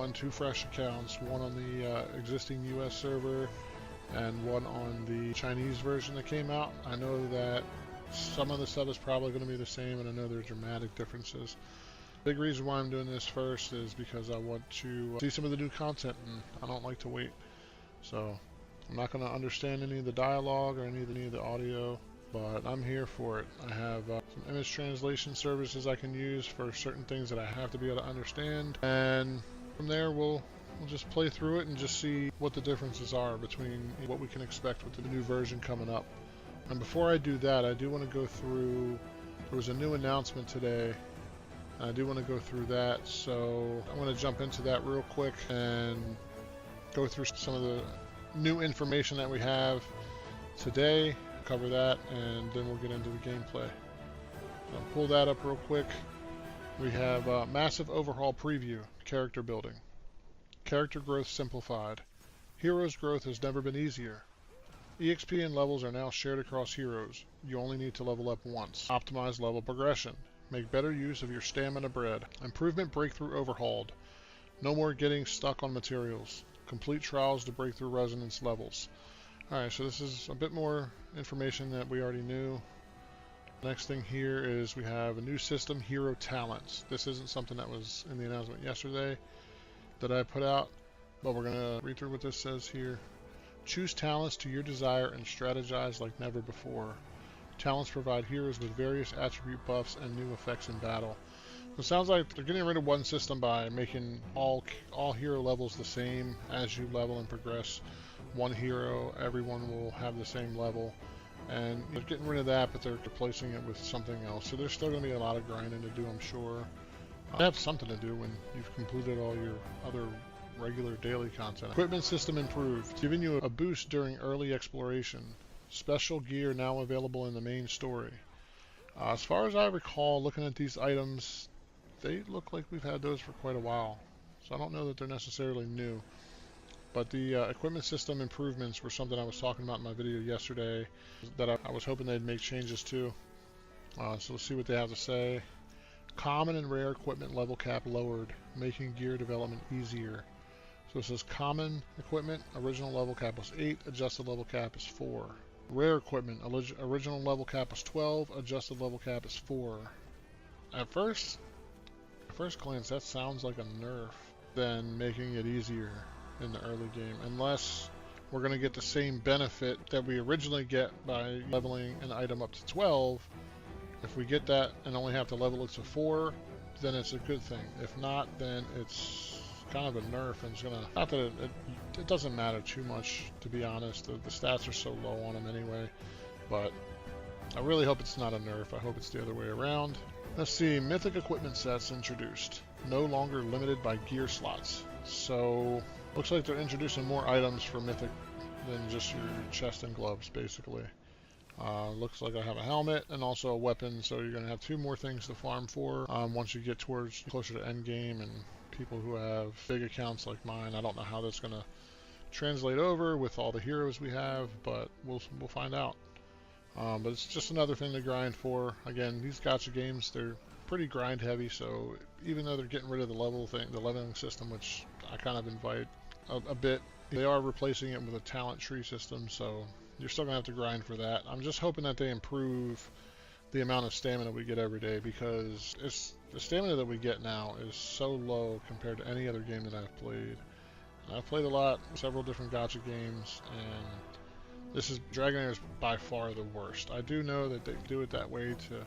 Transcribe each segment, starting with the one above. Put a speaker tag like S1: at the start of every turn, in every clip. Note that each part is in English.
S1: on 2 fresh accounts, one on the existing US server and one on the Chinese version that came out. I know that some of the stuff is probably going to be the same, and I know there are dramatic differences. Big reason why I'm doing this first is because I want to see some of the new content, and I don't like to wait. So I'm not going to understand any of the dialogue or any of the audio, but I'm here for it. I have some image translation services I can use for certain things that I have to be able to understand, and from there we'll just play through it and just see what the differences are between what we can expect with the new version coming up. And before I do that, I do want to go through, there was a new announcement today, and I do want to go through that, so I'm going to jump into that real quick and go through some of the new information that we have today, cover that, and then we'll get into the gameplay. So I'll pull that up real quick. We have massive overhaul preview, character building. Character growth simplified. Heroes growth has never been easier. EXP and levels are now shared across heroes. You only need to level up once. Optimize level progression. Make better use of your stamina bread. Improvement breakthrough overhauled. No more getting stuck on materials. Complete trials to breakthrough resonance levels. Alright, so this is a bit more information that we already knew. Next thing here is we have a new system, Hero Talents. This isn't something that was in the announcement yesterday that I put out, but we're going to read through what this says here. Choose talents to your desire and strategize like never before. Talents provide heroes with various attribute buffs and new effects in battle. So it sounds like they're getting rid of one system by making all hero levels the same. As you level and progress one hero, everyone will have the same level. And they're getting rid of that, but they're replacing it with something else. So there's still going to be a lot of grinding to do, I'm sure. I have something to do when you've completed all your other regular daily content. Equipment system improved, giving you a boost during early exploration. Special gear now available in the main story. As far as I recall, looking at these items, they look like we've had those for quite a while. So I don't know that they're necessarily new. But the equipment system improvements were something I was talking about in my video yesterday that I was hoping they'd make changes to. So let's see what they have to say. Common and rare equipment level cap lowered, making gear development easier. So it says common equipment, original level cap was 8, adjusted level cap is 4. Rare equipment, original level cap is 12, adjusted level cap is 4. At first glance, that sounds like a nerf than making it easier in the early game, unless we're going to get the same benefit that we originally get by leveling an item up to 12. If we get that and only have to level it to 4, then it's a good thing. If not, then it's kind of a nerf, and it's gonna, not that it doesn't matter too much, to be honest. The stats are so low on them anyway, but I really hope it's not a nerf. I hope it's the other way around. Let's see, mythic equipment sets introduced, no longer limited by gear slots. So looks like they're introducing more items for mythic than just your chest and gloves, basically. Looks like I have a helmet and also a weapon, so you're going to have 2 more things to farm for once you get towards closer to end game. And people who have big accounts like mine, I don't know how that's going to translate over with all the heroes we have, but we'll find out. But it's just another thing to grind for. Again, these gacha games, they're pretty grind heavy, so even though they're getting rid of the leveling system, which I kind of invite a bit, they are replacing it with a talent tree system, so you're still gonna have to grind for that. I'm just hoping that they improve the amount of stamina we get every day, because the stamina that we get now is so low compared to any other game that I've played. I've played a lot, several different gacha games, and Dragonheir is by far the worst. I do know that they do it that way to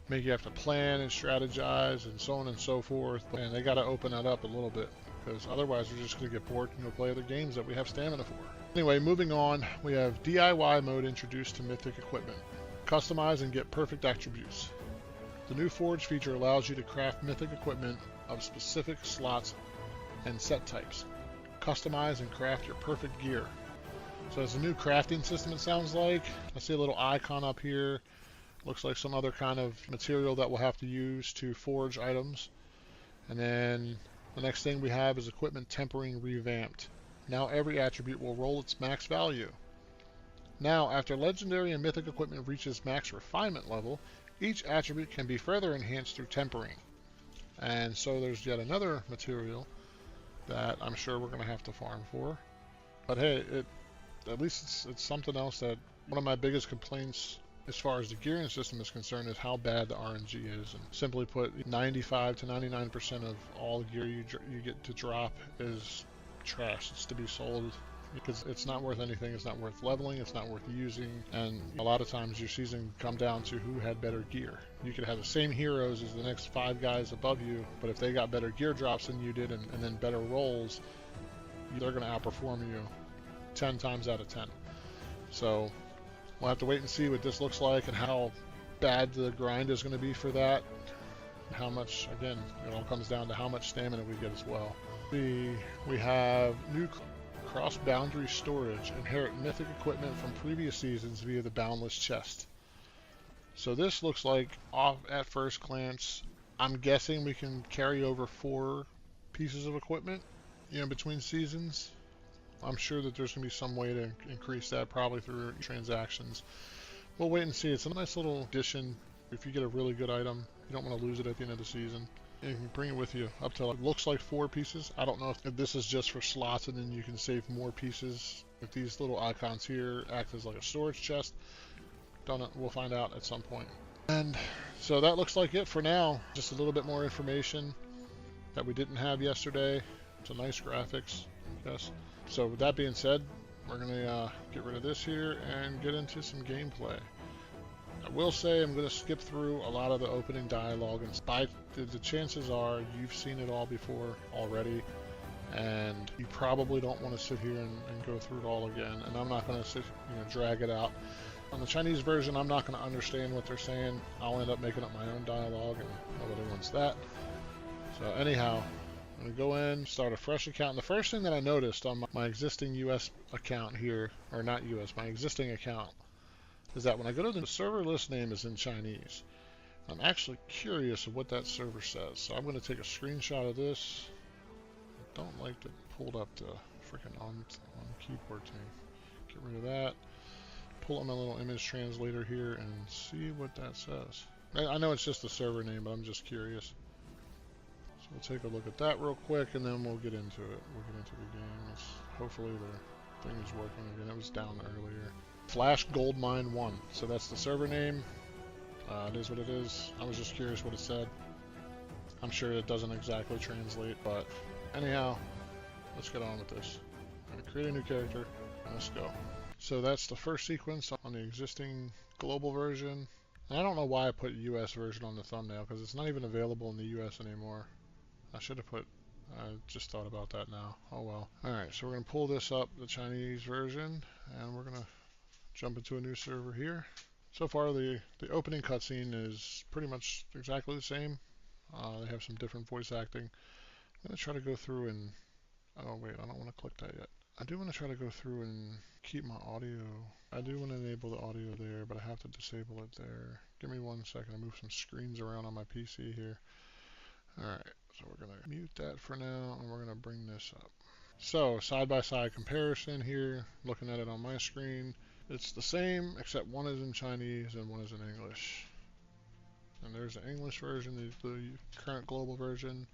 S1: make you have to plan and strategize and so on and so forth, and they got to open that up a little bit, because otherwise we're just going to get bored and go play other games that we have stamina for. Anyway, moving on, we have DIY mode introduced to mythic equipment. Customize and get perfect attributes. The new Forge feature allows you to craft mythic equipment of specific slots and set types. Customize and craft your perfect gear. So it's a new crafting system, it sounds like. I see a little icon up here. Looks like some other kind of material that we'll have to use to forge items. And then the next thing we have is equipment tempering revamped. Now every attribute will roll its max value. Now, after legendary and mythic equipment reaches max refinement level, each attribute can be further enhanced through tempering. And so there's yet another material that I'm sure we're going to have to farm for. But hey, at least it's something else. That one of my biggest complaints as far as the gearing system is concerned is how bad the RNG is. And simply put, 95 to 99% of all gear you get to drop is trash. It's to be sold because it's not worth anything. It's not worth leveling. It's not worth using. And a lot of times your season come down to who had better gear. You could have the same heroes as the next 5 guys above you, but if they got better gear drops than you did and then better rolls, they're going to outperform you 10 times out of 10. So we'll have to wait and see what this looks like and how bad the grind is going to be for that. How much, again, it all comes down to how much stamina we get as well. We have new cross-boundary storage. Inherit mythic equipment from previous seasons via the boundless chest. So this looks like, off at first glance, I'm guessing we can carry over 4 pieces of equipment, between seasons. I'm sure that there's going to be some way to increase that, probably through transactions. We'll wait and see. It's a nice little addition. If you get a really good item, you don't want to lose it at the end of the season. You can bring it with you up to, it looks like 4 pieces. I don't know if this is just for slots and then you can save more pieces. If these little icons here act as like a storage chest, don't know. We'll find out at some point. And so that looks like it for now. Just a little bit more information that we didn't have yesterday. Some nice graphics, yes. So with that being said, we're going to get rid of this here and get into some gameplay. I will say I'm going to skip through a lot of the opening dialogue, and the chances are you've seen it all before already, and you probably don't want to sit here and go through it all again, and I'm not going to drag it out. On the Chinese version, I'm not going to understand what they're saying. I'll end up making up my own dialogue, and nobody wants that. So anyhow, I'm going to go in, start a fresh account. And the first thing that I noticed on my existing US account here, or not US, my existing account, is that when I go to the server list name is in Chinese. I'm actually curious of what that server says. So I'm going to take a screenshot of this. I don't like to pull up the freaking on keyboard thing. Get rid of that. Pull up my little image translator here and see what that says. I know it's just the server name, but I'm just curious. We'll take a look at that real quick, and then we'll get into it. We'll get into the game. Hopefully the thing is working again. It was down earlier. Flash Goldmine 1. So that's the server name. It is what it is. I was just curious what it said. I'm sure it doesn't exactly translate, but anyhow, let's get on with this. I'm going to create a new character, and let's go. So that's the first sequence on the existing global version. And I don't know why I put US version on the thumbnail, because it's not even available in the US anymore. I should have put, I just thought about that now. Oh well. Alright, so we're going to pull this up, the Chinese version, and we're going to jump into a new server here. So far, the opening cutscene is pretty much exactly the same. They have some different voice acting. I'm going to try to go through and, oh wait, I don't want to click that yet. I do want to try to go through and keep my audio. I do want to enable the audio there, but I have to disable it there. Give me 1 second. I move some screens around on my PC here. Alright, so we're going to mute that for now, and we're going to bring this up. So, side-by-side comparison here, looking at it on my screen. It's the same, except one is in Chinese and one is in English. And there's the English version, the current global version,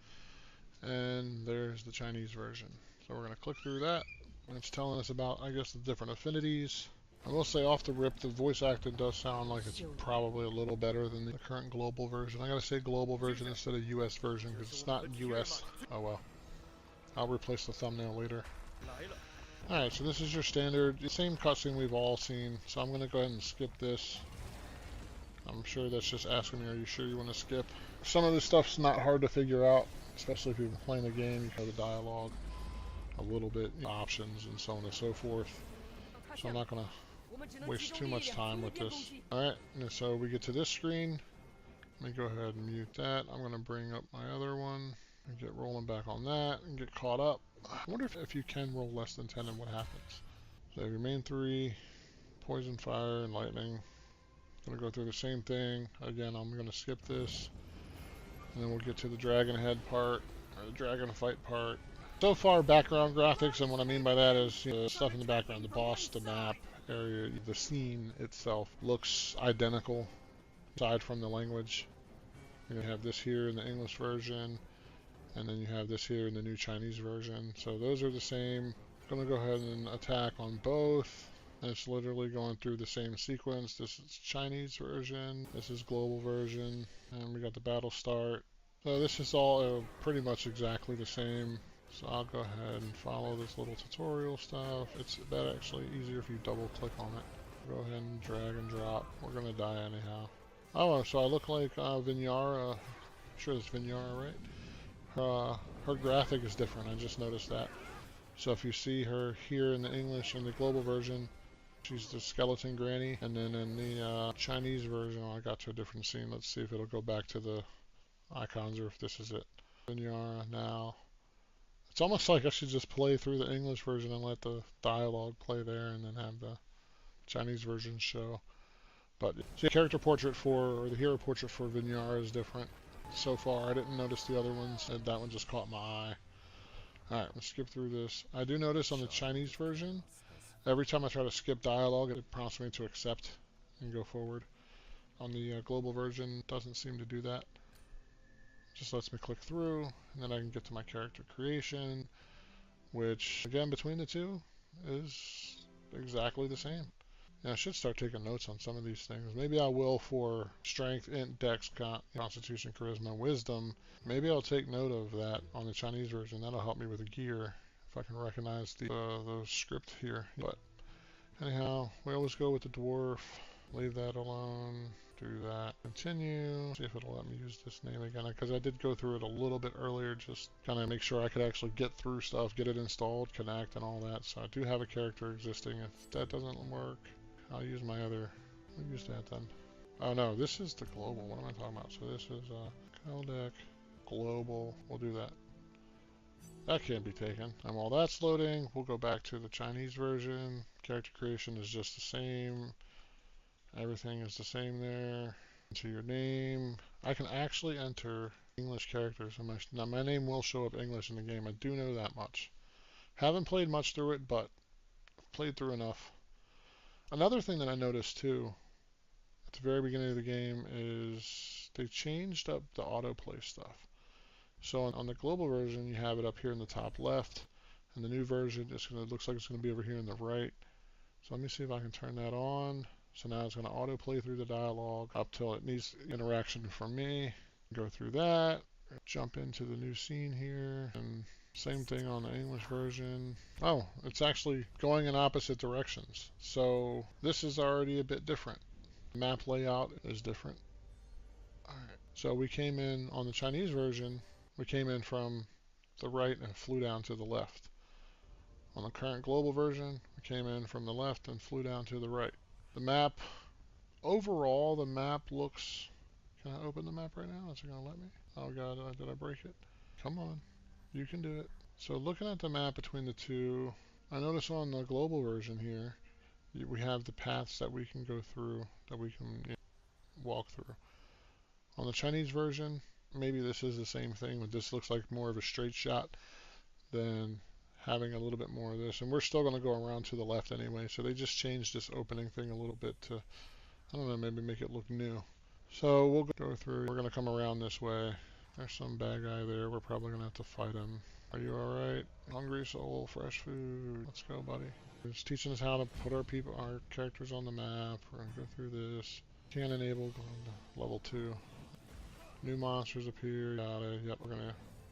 S1: and there's the Chinese version. So we're going to click through that, and it's telling us about, I guess, the different affinities. I will say off the rip, the voice acting does sound like it's probably a little better than the current global version. I gotta say global version instead of US version because it's not US. Oh well. I'll replace the thumbnail later. Alright, so this is your standard, same cutscene we've all seen. So I'm gonna go ahead and skip this. I'm sure that's just asking me, are you sure you want to skip? Some of this stuff's not hard to figure out, especially if you've been playing the game. You know the dialogue a little bit, options, and so on and so forth. So I'm not gonna waste too much time with this. Alright, and so we get to this screen. Let me go ahead and mute that. I'm going to bring up my other one and get rolling back on that and get caught up. I wonder if you can roll less than 10 and what happens. So your main 3, poison, fire, and lightning. Going to go through the same thing. Again, I'm going to skip this. And then we'll get to the dragon head part, or the dragon fight part. So far, background graphics, and what I mean by that is the stuff in the background, the boss, the map, area, the scene itself looks identical, aside from the language. You're going to have this here in the English version, And then you have this here in the new Chinese version. So those are the same. I'm gonna go ahead and attack on both. And it's literally going through the same sequence. This is Chinese version, this is global version, and we got the battle start. So this is all pretty much exactly the same. So I'll go ahead and follow this little tutorial stuff. It's actually easier if you double click on it. Go ahead and drag and drop. We're gonna die anyhow. Oh, so I look like Vinyara. I'm sure it's Vinyara, right? Her graphic is different. I just noticed that. So if you see her here in the English and the global version, she's the skeleton granny, and then in the Chinese version, I got to a different scene. Let's see if it'll go back to the icons or if this is it. Vinyara now. It's almost like I should just play through the English version and let the dialogue play there and then have the Chinese version show. But the character portrait or the hero portrait for Vinyara is different. So far, I didn't notice the other ones, and that one just caught my eye. Alright, let's skip through this. I do notice on the Chinese version, every time I try to skip dialogue, it prompts me to accept and go forward. On the global version, it doesn't seem to do that. Just lets me click through, and then I can get to my character creation, which, again, between the two, is exactly the same. And I should start taking notes on some of these things. Maybe I will for strength, int, dex, constitution, charisma, wisdom. Maybe I'll take note of that on the Chinese version. That'll help me with the gear, if I can recognize the script here. But anyhow, we always go with the dwarf. Leave that alone. Do that. Continue. See if it'll let me use this name again, because I did go through it a little bit earlier, just kind of make sure I could actually get through stuff, get it installed, connect, and all that. So I do have a character existing. If that doesn't work, I'll use my other. I'll use that then. Oh no, this is the global. What am I talking about? So this is Caldec global. We'll do that. That can't be taken. And while that's loading, we'll go back to the Chinese version. Character creation is just the same. Everything is the same there. Enter your name. I can actually enter English characters. Now my name will show up English in the game. I do know that much. Haven't played much through it, but played through enough. Another thing that I noticed too, at the very beginning of the game, is they changed up the autoplay stuff. So on the global version, you have it up here in the top left, and the new version, it looks like it's going to be over here in the right. So let me see if I can turn that on. So now it's going to autoplay through the dialogue up till it needs interaction from me. Go through that, jump into the new scene here, and same thing on the English version. Oh, it's actually going in opposite directions. So this is already a bit different. The map layout is different. Alright, so we came in on the Chinese version, we came in from the right and flew down to the left. On the current global version, we came in from the left and flew down to the right. The map, overall, the map looks... Can I open the map right now? Is it going to let me? Oh god, did I break it? Come on, you can do it. So looking at the map between the two, I notice on the global version here, we have the paths that we can go through, that we can walk through. On the Chinese version, maybe this is the same thing, but this looks like more of a straight shot than having a little bit more of this. And we're still going to go around to the left anyway, so they just changed this opening thing a little bit to, I don't know, maybe make it look new. So we'll go through, we're going to come around this way. There's some bad guy there, we're probably going to have to fight him. Are you alright? Hungry soul, fresh food. Let's go, buddy. It's teaching us how to put our characters on the map. We're going to go through this. Can enable, going to level 2. New monsters appear, got it. Yep,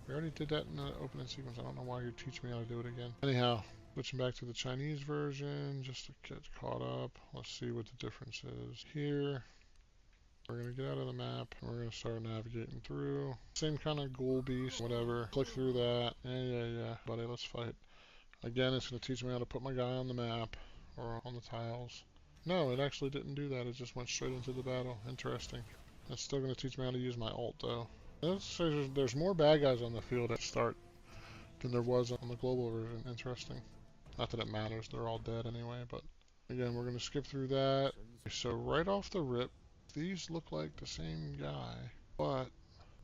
S1: we already did that in the opening sequence. I don't know why you're teaching me how to do it again. Anyhow, switching back to the Chinese version just to get caught up. Let's see what the difference is. Here, we're going to get out of the map and we're going to start navigating through. Same kind of ghoul beast, whatever. Click through that. Yeah, buddy, let's fight. Again, it's going to teach me how to put my guy on the map or on the tiles. No, it actually didn't do that. It just went straight into the battle. Interesting. It's still going to teach me how to use my ult, though. There's more bad guys on the field at start than there was on the global version. Interesting. Not that it matters, they're all dead anyway, but again, we're going to skip through that. So right off the rip, these look like the same guy, but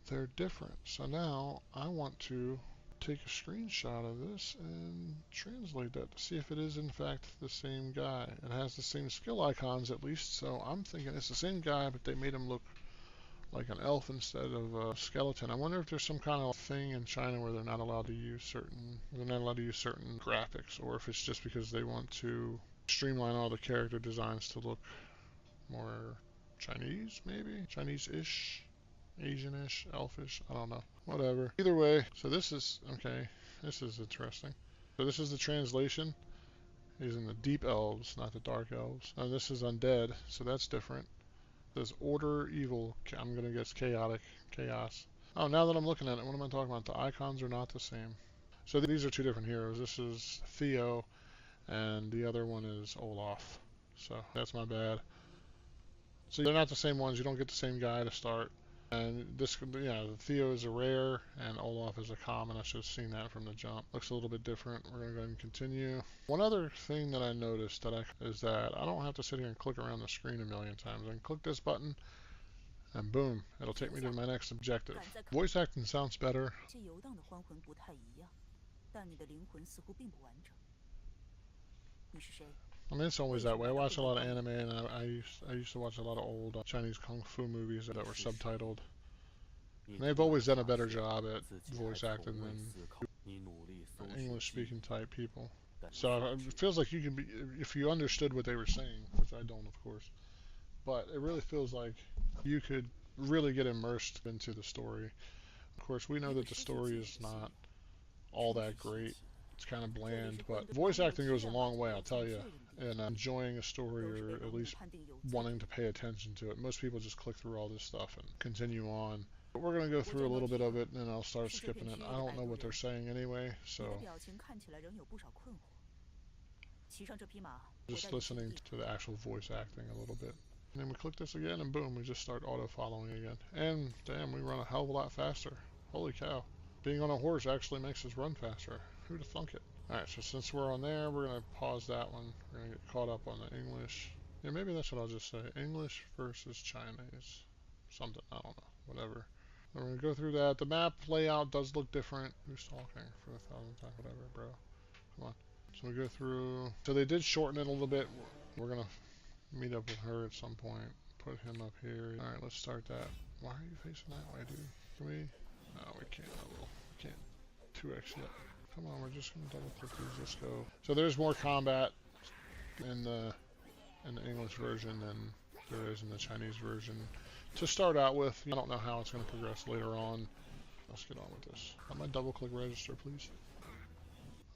S1: they're different. So now I want to take a screenshot of this and translate that to see if it is in fact the same guy. It has the same skill icons at least, so I'm thinking it's the same guy, but they made him look like an elf instead of a skeleton. I wonder if there's some kind of thing in China where they're not allowed to use certain graphics, or if it's just because they want to streamline all the character designs to look more Chinese, maybe Chinese-ish, Asian-ish, elfish. I don't know. Whatever. Either way, so this is okay. This is interesting. So this is the translation. He's in the deep elves, not the dark elves. And this is undead, so that's different. This order evil. I'm gonna guess chaotic, chaos. Oh, now that I'm looking at it, what am I talking about? The icons are not the same. So these are two different heroes. This is Theo, and the other one is Olaf. So that's my bad. So they're not the same ones. You don't get the same guy to start. And this, yeah, Theo is a rare, and Olaf is a common. I should have seen that from the jump. Looks a little bit different. We're gonna go ahead and continue. One other thing that I noticed is that I don't have to sit here and click around the screen a million times. I can click this button, and boom, it'll take me to my next objective. Voice acting sounds better. I mean, it's always that way. I watch a lot of anime, and I used to watch a lot of old Chinese kung fu movies that were subtitled. And they've always done a better job at voice acting than English-speaking type people. So it feels like you can be, if you understood what they were saying, which I don't, of course. But it really feels like you could really get immersed into the story. Of course, we know that the story is not all that great. It's kind of bland, but voice acting goes a long way, I'll tell you, in enjoying a story, or at least wanting to pay attention to it. Most people just click through all this stuff and continue on. But we're going to go through a little bit of it, and then I'll start skipping it. I don't know what they're saying anyway, so just listening to the actual voice acting a little bit. And then we click this again, and boom, we just start auto-following again. And damn, we run a hell of a lot faster. Holy cow. Being on a horse actually makes us run faster. Who'd have thunk it? Alright, so since we're on there, we're going to pause that one. We're going to get caught up on the English. Yeah, maybe that's what I'll just say. English versus Chinese. Something, I don't know. Whatever. We're going to go through that. The map layout does look different. Who's talking for the 1,000th time? Whatever, bro. Come on. So we go through. So they did shorten it a little bit. We're going to meet up with her at some point. Put him up here. Alright, let's start that. Why are you facing that way, dude? Can we? No, we can't. We can't 2x yet. Come on, we're just gonna double click these. Let's go. So there's more combat in the English version than there is in the Chinese version. To start out with, I don't know how it's gonna progress later on. Let's get on with this. Let my double click register, please.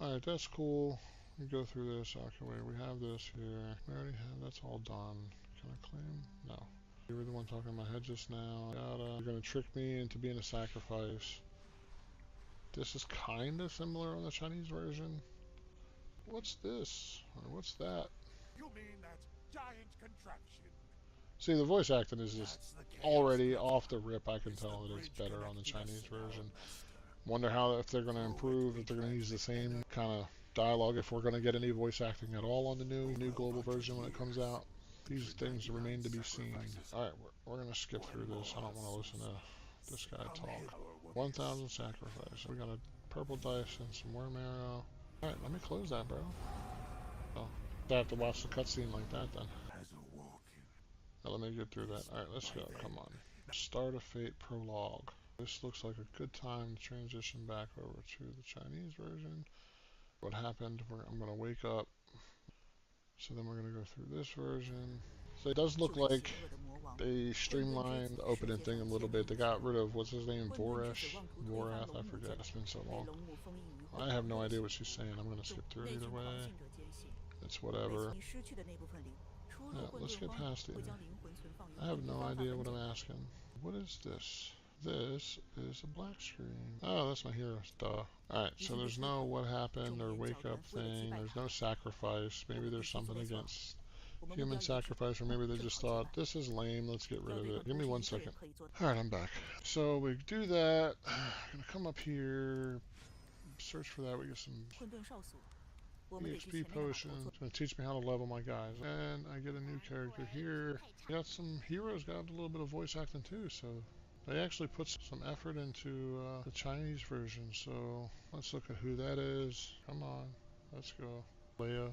S1: Alright, that's cool. We go through this. Okay, wait, we have this here. We already have, that's all done. Can I claim? No. You were the one talking in my head just now. You're gonna trick me into being a sacrifice. This is kind of similar on the Chinese version. What's this? Or what's that?
S2: You mean that giant contraption?
S1: See, the voice acting is just already off the rip. I can tell that it's better on the Chinese version. Wonder how, if they're going to improve, if they're going to use the same kind of dialogue, if we're going to get any voice acting at all on the new global version when it comes out. These things remain to be seen. Alright, we're going to skip through this. I don't want to listen to this guy talk. 1,000 sacrifice. We got a purple dice and some worm arrow. Alright, let me close that, bro. Oh, I have to watch the cutscene like that then. Now, let me get through that. Alright, let's go. Come on. Start of Fate prologue. This looks like a good time to transition back over to the Chinese version. What happened? I'm going to wake up. So then we're going to go through this version. So it does look like they streamlined the opening thing a little bit. They got rid of, what's his name, Vorath, I forget, it's been so long. I have no idea what she's saying. I'm going to skip through either way. It's whatever. Yeah, let's get past it. I have no idea what I'm asking. What is this? This is a black screen. Oh, that's my hero. Duh. Alright, so there's no what happened or wake up thing. There's no sacrifice. Maybe there's something against human sacrifice, or maybe they just thought, this is lame, let's get rid of it. Give me 1 second. Alright, I'm back. So we do that. I'm gonna come up here, search for that. We get some EXP potions. It's gonna teach me how to level my guys. And I get a new character here. Got some heroes, got a little bit of voice acting too, so they actually put some effort into the Chinese version. So let's look at who that is. Come on, let's go. Leia.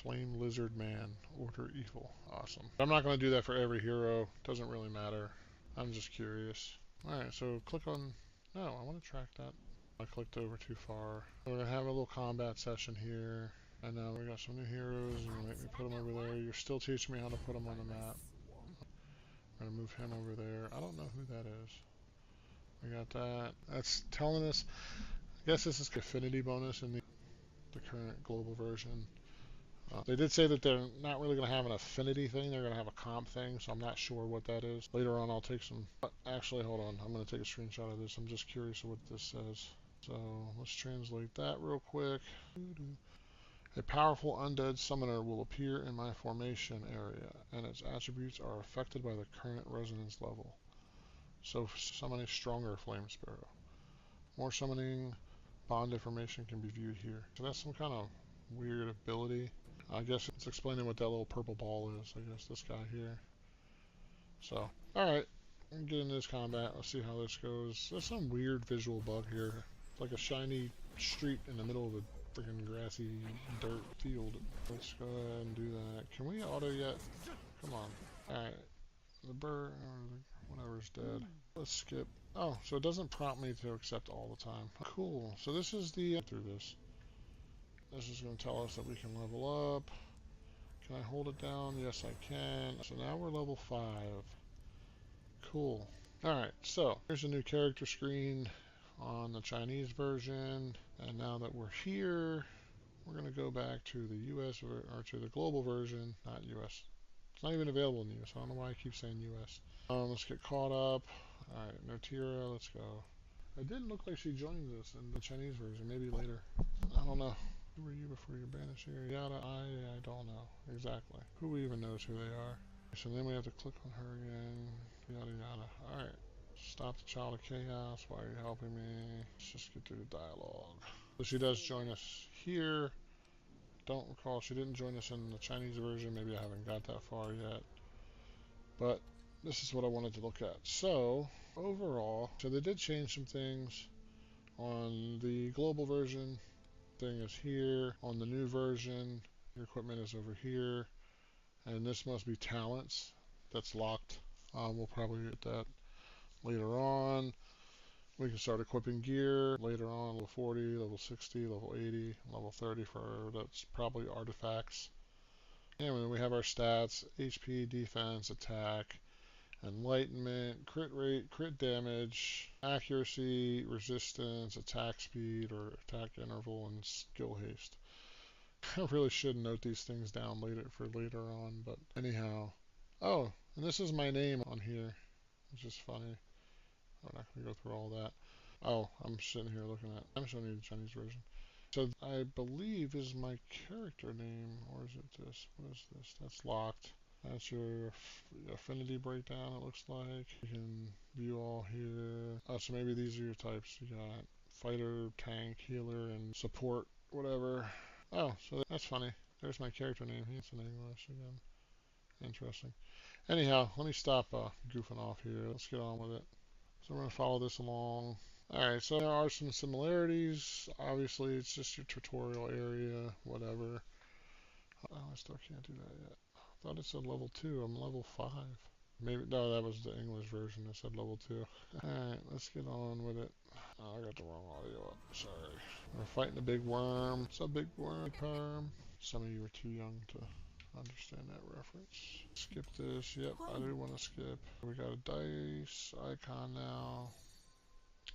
S1: Flame Lizard Man, Order Evil. Awesome. I'm not going to do that for every hero. Doesn't really matter. I'm just curious. Alright, so click on... No, I want to track that. I clicked over too far. We're going to have a little combat session here. And now we got some new heroes. You're going to make me put them over there. You're still teaching me how to put them on the map. I'm going to move him over there. I don't know who that is. We got that. That's telling us... I guess this is affinity bonus in the current global version. They did say that they're not really going to have an affinity thing. They're going to have a comp thing, so I'm not sure what that is. Later on, I'll take some... Actually, hold on. I'm going to take a screenshot of this. I'm just curious what this says. So let's translate that real quick. A powerful undead summoner will appear in my formation area, and its attributes are affected by the current resonance level. So summon a stronger flame sparrow. More summoning bond information can be viewed here. So that's some kind of weird ability. I guess it's explaining what that little purple ball is. I guess this guy here. So, alright. Get into this combat. Let's see how this goes. There's some weird visual bug here. It's like a shiny street in the middle of a freaking grassy dirt field. Let's go ahead and do that. Can we auto yet? Come on. Alright. The bird, whatever's dead. Let's skip. Oh, so it doesn't prompt me to accept all the time. Cool. So this is the... through this. This is going to tell us that we can level up. Can I hold it down? Yes, I can. So now we're level 5. Cool. Alright, so here's a new character screen on the Chinese version. And now that we're here, we're going to go back to the US, or to the global version, not US. It's not even available in the US. I don't know why I keep saying US. Let's get caught up. Alright, Notira, let's go. It didn't look like she joined us in the Chinese version. Maybe later. I don't know. Who were you before you banished here? Yada, I don't know. Exactly. Who even knows who they are? So then we have to click on her again. Yada, yada. Alright. Stop the child of chaos. Why are you helping me? Let's just get through the dialogue. So she does join us here. Don't recall. She didn't join us in the Chinese version. Maybe I haven't got that far yet. But this is what I wanted to look at. So, overall, so they did change some things on the global version. Thing is here. On the new version, your equipment is over here. And this must be talents. That's locked. We'll probably get that later on. We can start equipping gear later on. Level 40, level 60, level 80, level 30 for that's probably artifacts. And then we have our stats: HP, defense, attack, enlightenment, crit rate, crit damage, accuracy, resistance, attack speed or attack interval, and skill haste. I really should note these things down later for later on, but anyhow. Oh, and this is my name on here, which is funny. I'm not going to go through all that. Oh, I'm sitting here looking at... I'm showing you the Chinese version. So I believe is my character name, or is it this? What is this? That's locked. That's your affinity breakdown, it looks like. You can view all here. Oh, so maybe these are your types. You got fighter, tank, healer, and support, whatever. Oh, so that's funny. There's my character name. It's in English again. Interesting. Anyhow, let me stop goofing off here. Let's get on with it. So we're going to follow this along. Alright, so there are some similarities. Obviously, it's just your tutorial area, whatever. Oh, I still can't do that yet. I thought it said level 2. I'm level 5. Maybe, no, that was the English version that said level 2. Alright, let's get on with it. Oh, I got the wrong audio up. Sorry. We're fighting the big worm. What's up, big worm? Perm. Some of you are too young to understand that reference. Skip this. Yep, I do want to skip. We got a dice icon now.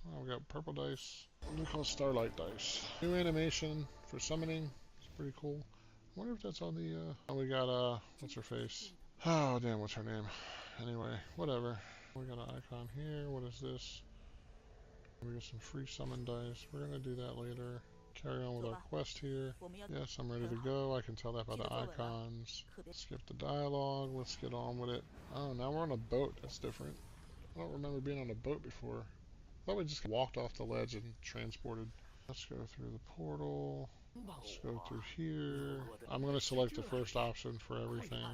S1: Oh, we got purple dice. We call Starlight dice. New animation for summoning. It's pretty cool. I wonder if that's on the, oh, we got, what's her face? Oh, damn, what's her name? Anyway, whatever. We got an icon here. What is this? We got some free summon dice. We're gonna do that later. Carry on with our quest here. Yes, I'm ready to go. I can tell that by the icons. Skip the dialogue. Let's get on with it. Oh, now we're on a boat. That's different. I don't remember being on a boat before. I thought we just walked off the ledge and transported. Let's go through the portal. Let's go through here. I'm going to select the first option for everything.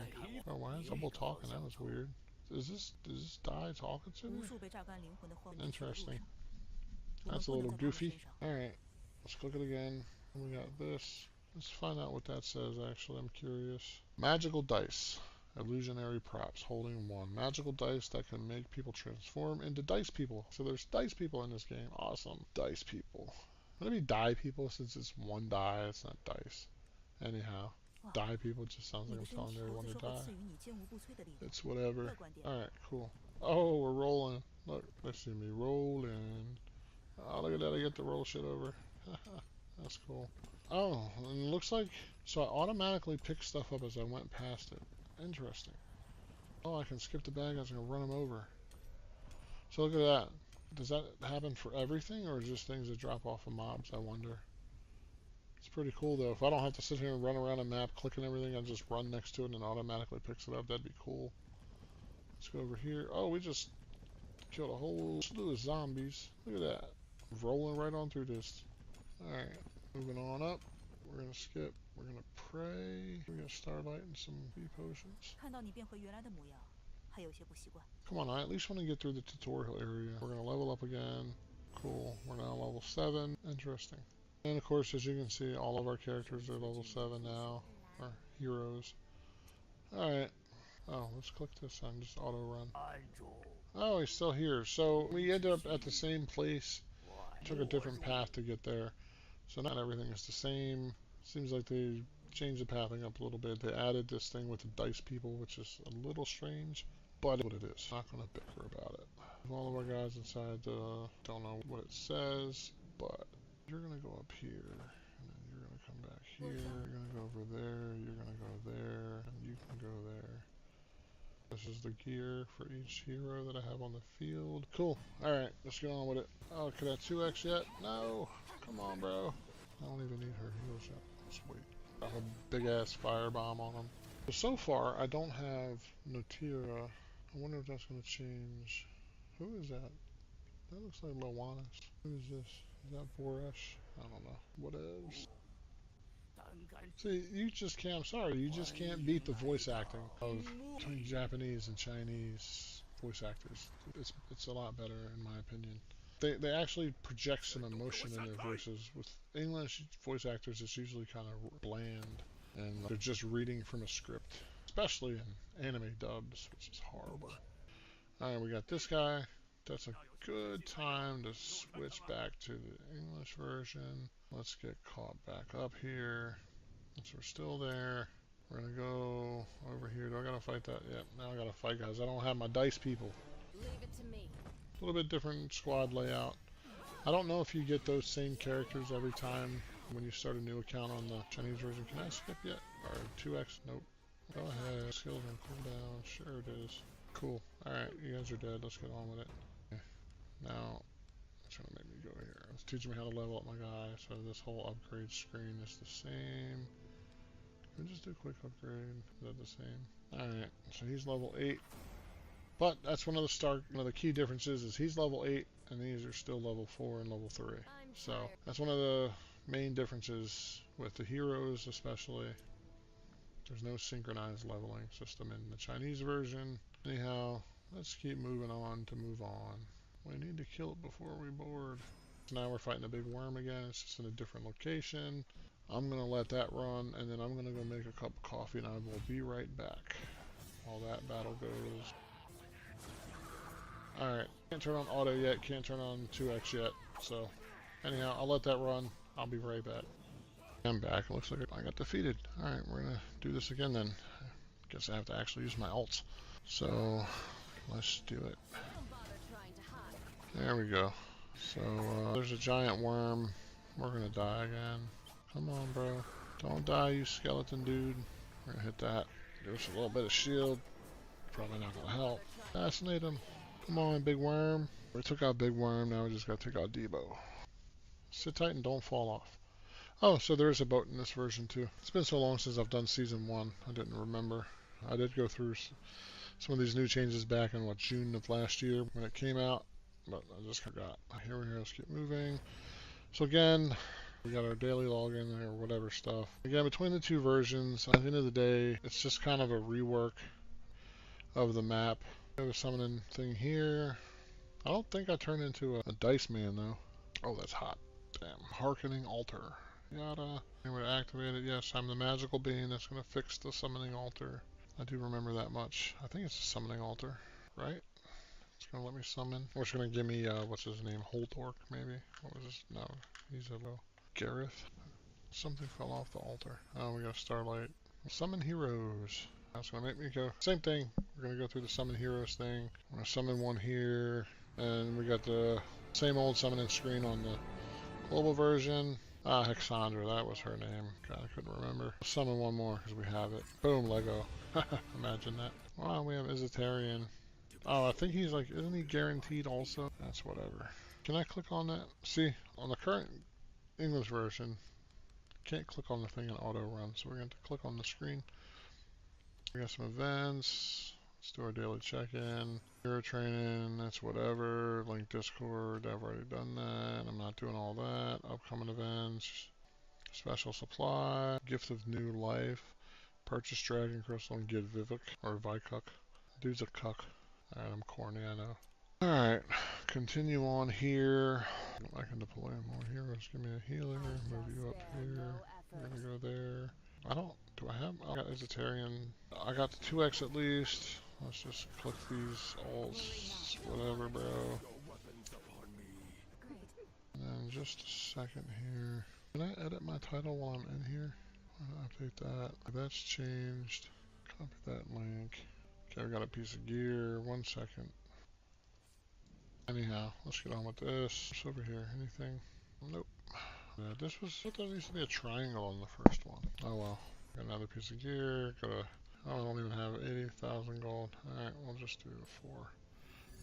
S1: Oh, why is double talking? That was weird. Does this die talking to me? Interesting. That's a little goofy. Alright. Let's click it again. We got this. Let's find out what that says, actually. I'm curious. Magical dice. Illusionary props, holding 1. Magical dice that can make people transform into dice people. So there's dice people in this game. Awesome. Dice people. Would it be die people since it's 1 die? It's not dice. Anyhow, die people just sounds like I'm telling everyone to die. It's whatever. Alright, cool. Oh, we're rolling. Look, they see me rolling. Oh, look at that. I get to roll shit over. That's cool. Oh, and it looks like... So I automatically picked stuff up as I went past it. Interesting. Oh, I can skip the bad guys and run them over. So look at that. Does that happen for everything, or just things that drop off of mobs, I wonder? It's pretty cool, though. If I don't have to sit here and run around a map, clicking everything, I just run next to it and it automatically picks it up. That'd be cool. Let's go over here. Oh, we just killed a whole slew of zombies. Look at that. Rolling right on through this. Alright, moving on up. We're going to skip. We're going to pray. We're going to starlight and some bee potions. Come on, I at least want to get through the tutorial area. We're going to level up again. Cool. We're now level 7. Interesting. And of course, as you can see, all of our characters are level 7 now. Our heroes. Alright. Oh, let's click this on just auto run. Oh, he's still here. So we ended up at the same place. Took a different path to get there. So not everything is the same. Seems like they changed the pathing up a little bit. They added this thing with the dice people, which is a little strange, but what it is. Not going to bicker about it. All of our guys inside, don't know what it says, but you're going to go up here, and then you're going to come back here, you're going to go over there, you're going to go there, and you can go there. This is the gear for each hero that I have on the field. Cool. Alright, let's get on with it. Oh, could I 2x yet? No. Come on, bro. I don't even need her heals yet. Sweet. I have a big ass firebomb on him. So far, I don't have Notira. I wonder if that's going to change. Who is that? That looks like Lowanis. Who is this? Is that Boresh? I don't know. What is? See, you just can't, I'm sorry, you just can't beat the voice acting of Japanese and Chinese voice actors. It's a lot better, in my opinion. They actually project some emotion in their voices. With English voice actors, it's usually kind of bland, and they're just reading from a script, especially in anime dubs, which is horrible. Alright, we got this guy. That's a good time to switch back to the English version. Let's get caught back up here. Since we're still there, we're gonna go over here. Do I gotta fight that? Yep, now I gotta fight guys. I don't have my dice people.
S3: Leave it to me.
S1: A little bit different squad layout. I don't know if you get those same characters every time when you start a new account on the Chinese version. Can I skip yet? Or 2x? Nope. Go ahead. Skills on cooldown. Sure it is. Cool. Alright, you guys are dead. Let's get on with it. Okay. Now, it's trying to make me go here. It's teaching me how to level up my guy. So this whole upgrade screen is the same. Can we just do a quick upgrade? Is that the same? Alright, so he's level 8. But that's one of the key differences is he's level 8 and these are still level 4 and level 3. So that's one of the main differences with the heroes especially. There's no synchronized leveling system in the Chinese version. Anyhow, let's keep moving on to move on. We need to kill it before we board. So now we're fighting a big worm again. It's just in a different location. I'm going to let that run, and then I'm going to go make a cup of coffee, and I will be right back while that battle goes. Alright, can't turn on auto yet, can't turn on 2x yet, so anyhow, I'll let that run. I'll be right back. I'm back. It looks like I got defeated. Alright, we're going to do this again then. Guess I have to actually use my ults. So, let's do it. There we go. So, there's a giant worm. We're going to die again. Come on, bro. Don't die, you skeleton dude. We're gonna hit that. Give us a little bit of shield. Probably not gonna help. Assassinate him. Come on, big worm. We took out big worm, now we just gotta take out Debo. Sit tight and don't fall off. Oh, so there is a boat in this version too. It's been so long since I've done season 1. I didn't remember. I did go through some of these new changes back in, June of last year when it came out. But I just forgot. Here we go, let's keep moving. So again, we got our daily login or whatever stuff. Again, between the two versions, at the end of the day, it's just kind of a rework of the map. We have a summoning thing here. I don't think I turned into a dice man though. Oh, that's hot. Damn. Harkening altar. Yada. And we're to activate it. Yes, I'm the magical being that's going to fix the summoning altar. I do remember that much. I think it's a summoning altar, right? It's gonna let me summon. Or it's gonna give me, what's his name? Holtork, maybe? What was his? No, he's a Gareth. Something fell off the altar. Oh, we got a starlight. Summon heroes. That's gonna make me go. Same thing. We're gonna go through the summon heroes thing. I'm gonna summon one here. And we got the same old summoning screen on the global version. Hexandra, that was her name. God, I couldn't remember. Summon one more because we have it. Boom, Lego. Imagine that. Wow, we have Adenthia. Oh, I think he's like, isn't he guaranteed also? That's whatever. Can I click on that? See, on the current English version, can't click on the thing and auto run, so we're going to click on the screen. We got some events. Let's do our daily check-in. Hero training, that's whatever. Link Discord, I've already done that. I'm not doing all that. Upcoming events. Special supply. Gift of new life. Purchase Dragon Crystal and get Vivek or Vikuk. Dude's a cuck. Alright, I'm corny, I know. Alright, continue on here. I can deploy more heroes. Give me a healer. Move you up here. We're gonna go there. Do I have? I got Adenthia. I got the 2x at least. Let's just click these alts. Whatever, bro. And then just a second here. Can I edit my title while I'm in here? Update that. That's changed. Copy that link. Okay, we got a piece of gear. 1 second. Anyhow, let's get on with this. What's over here? Anything? Nope. This was, I thought there used to be a triangle on the first one. Oh well. Got another piece of gear. Got a, I don't even have 80,000 gold. Alright, we'll just do 4.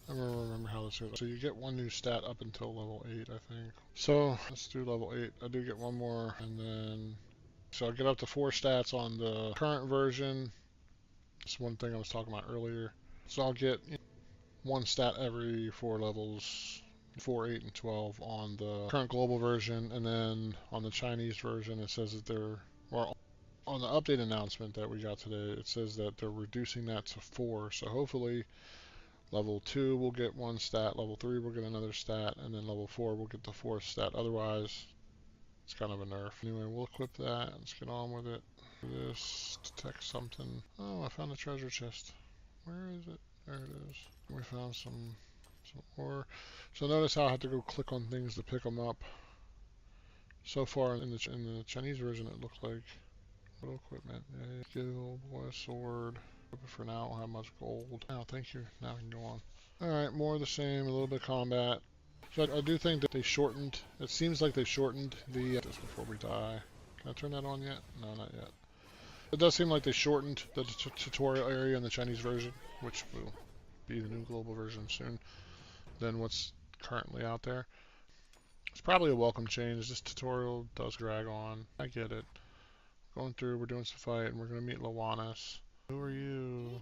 S1: I don't remember how this is. So you get one new stat up until level 8, I think. So let's do level 8. I do get one more, and then so I'll get up to 4 stats on the current version. That's one thing I was talking about earlier. So I'll get 1 stat every 4 levels, 4, 8, and 12 on the current global version, and then on the Chinese version it says that they're, well, on the update announcement that we got today, it says that they're reducing that to 4. So hopefully level 2 will get 1 stat, level 3 will get another stat, and then level 4 will get the 4th stat. Otherwise, it's kind of a nerf. Anyway, we'll equip that. Let's get on with it. This, detect something. Oh, I found a treasure chest. Where is it? There it is. We found some ore. So notice how I have to go click on things to pick them up. So far in the Chinese version, it looked like little equipment. Yeah, skill, boy, sword. For now, I don't have much gold. Oh, thank you. Now I can go on. Alright, more of the same, a little bit of combat. So I do think that they shortened, it seems like they shortened the, just before we die. Can I turn that on yet? No, not yet. It does seem like they shortened the tutorial area in the Chinese version, which will be the new global version soon, than what's currently out there. It's probably a welcome change. This tutorial does drag on. I get it. Going through, we're doing some fight, and we're going to meet Lawanis. Who are you?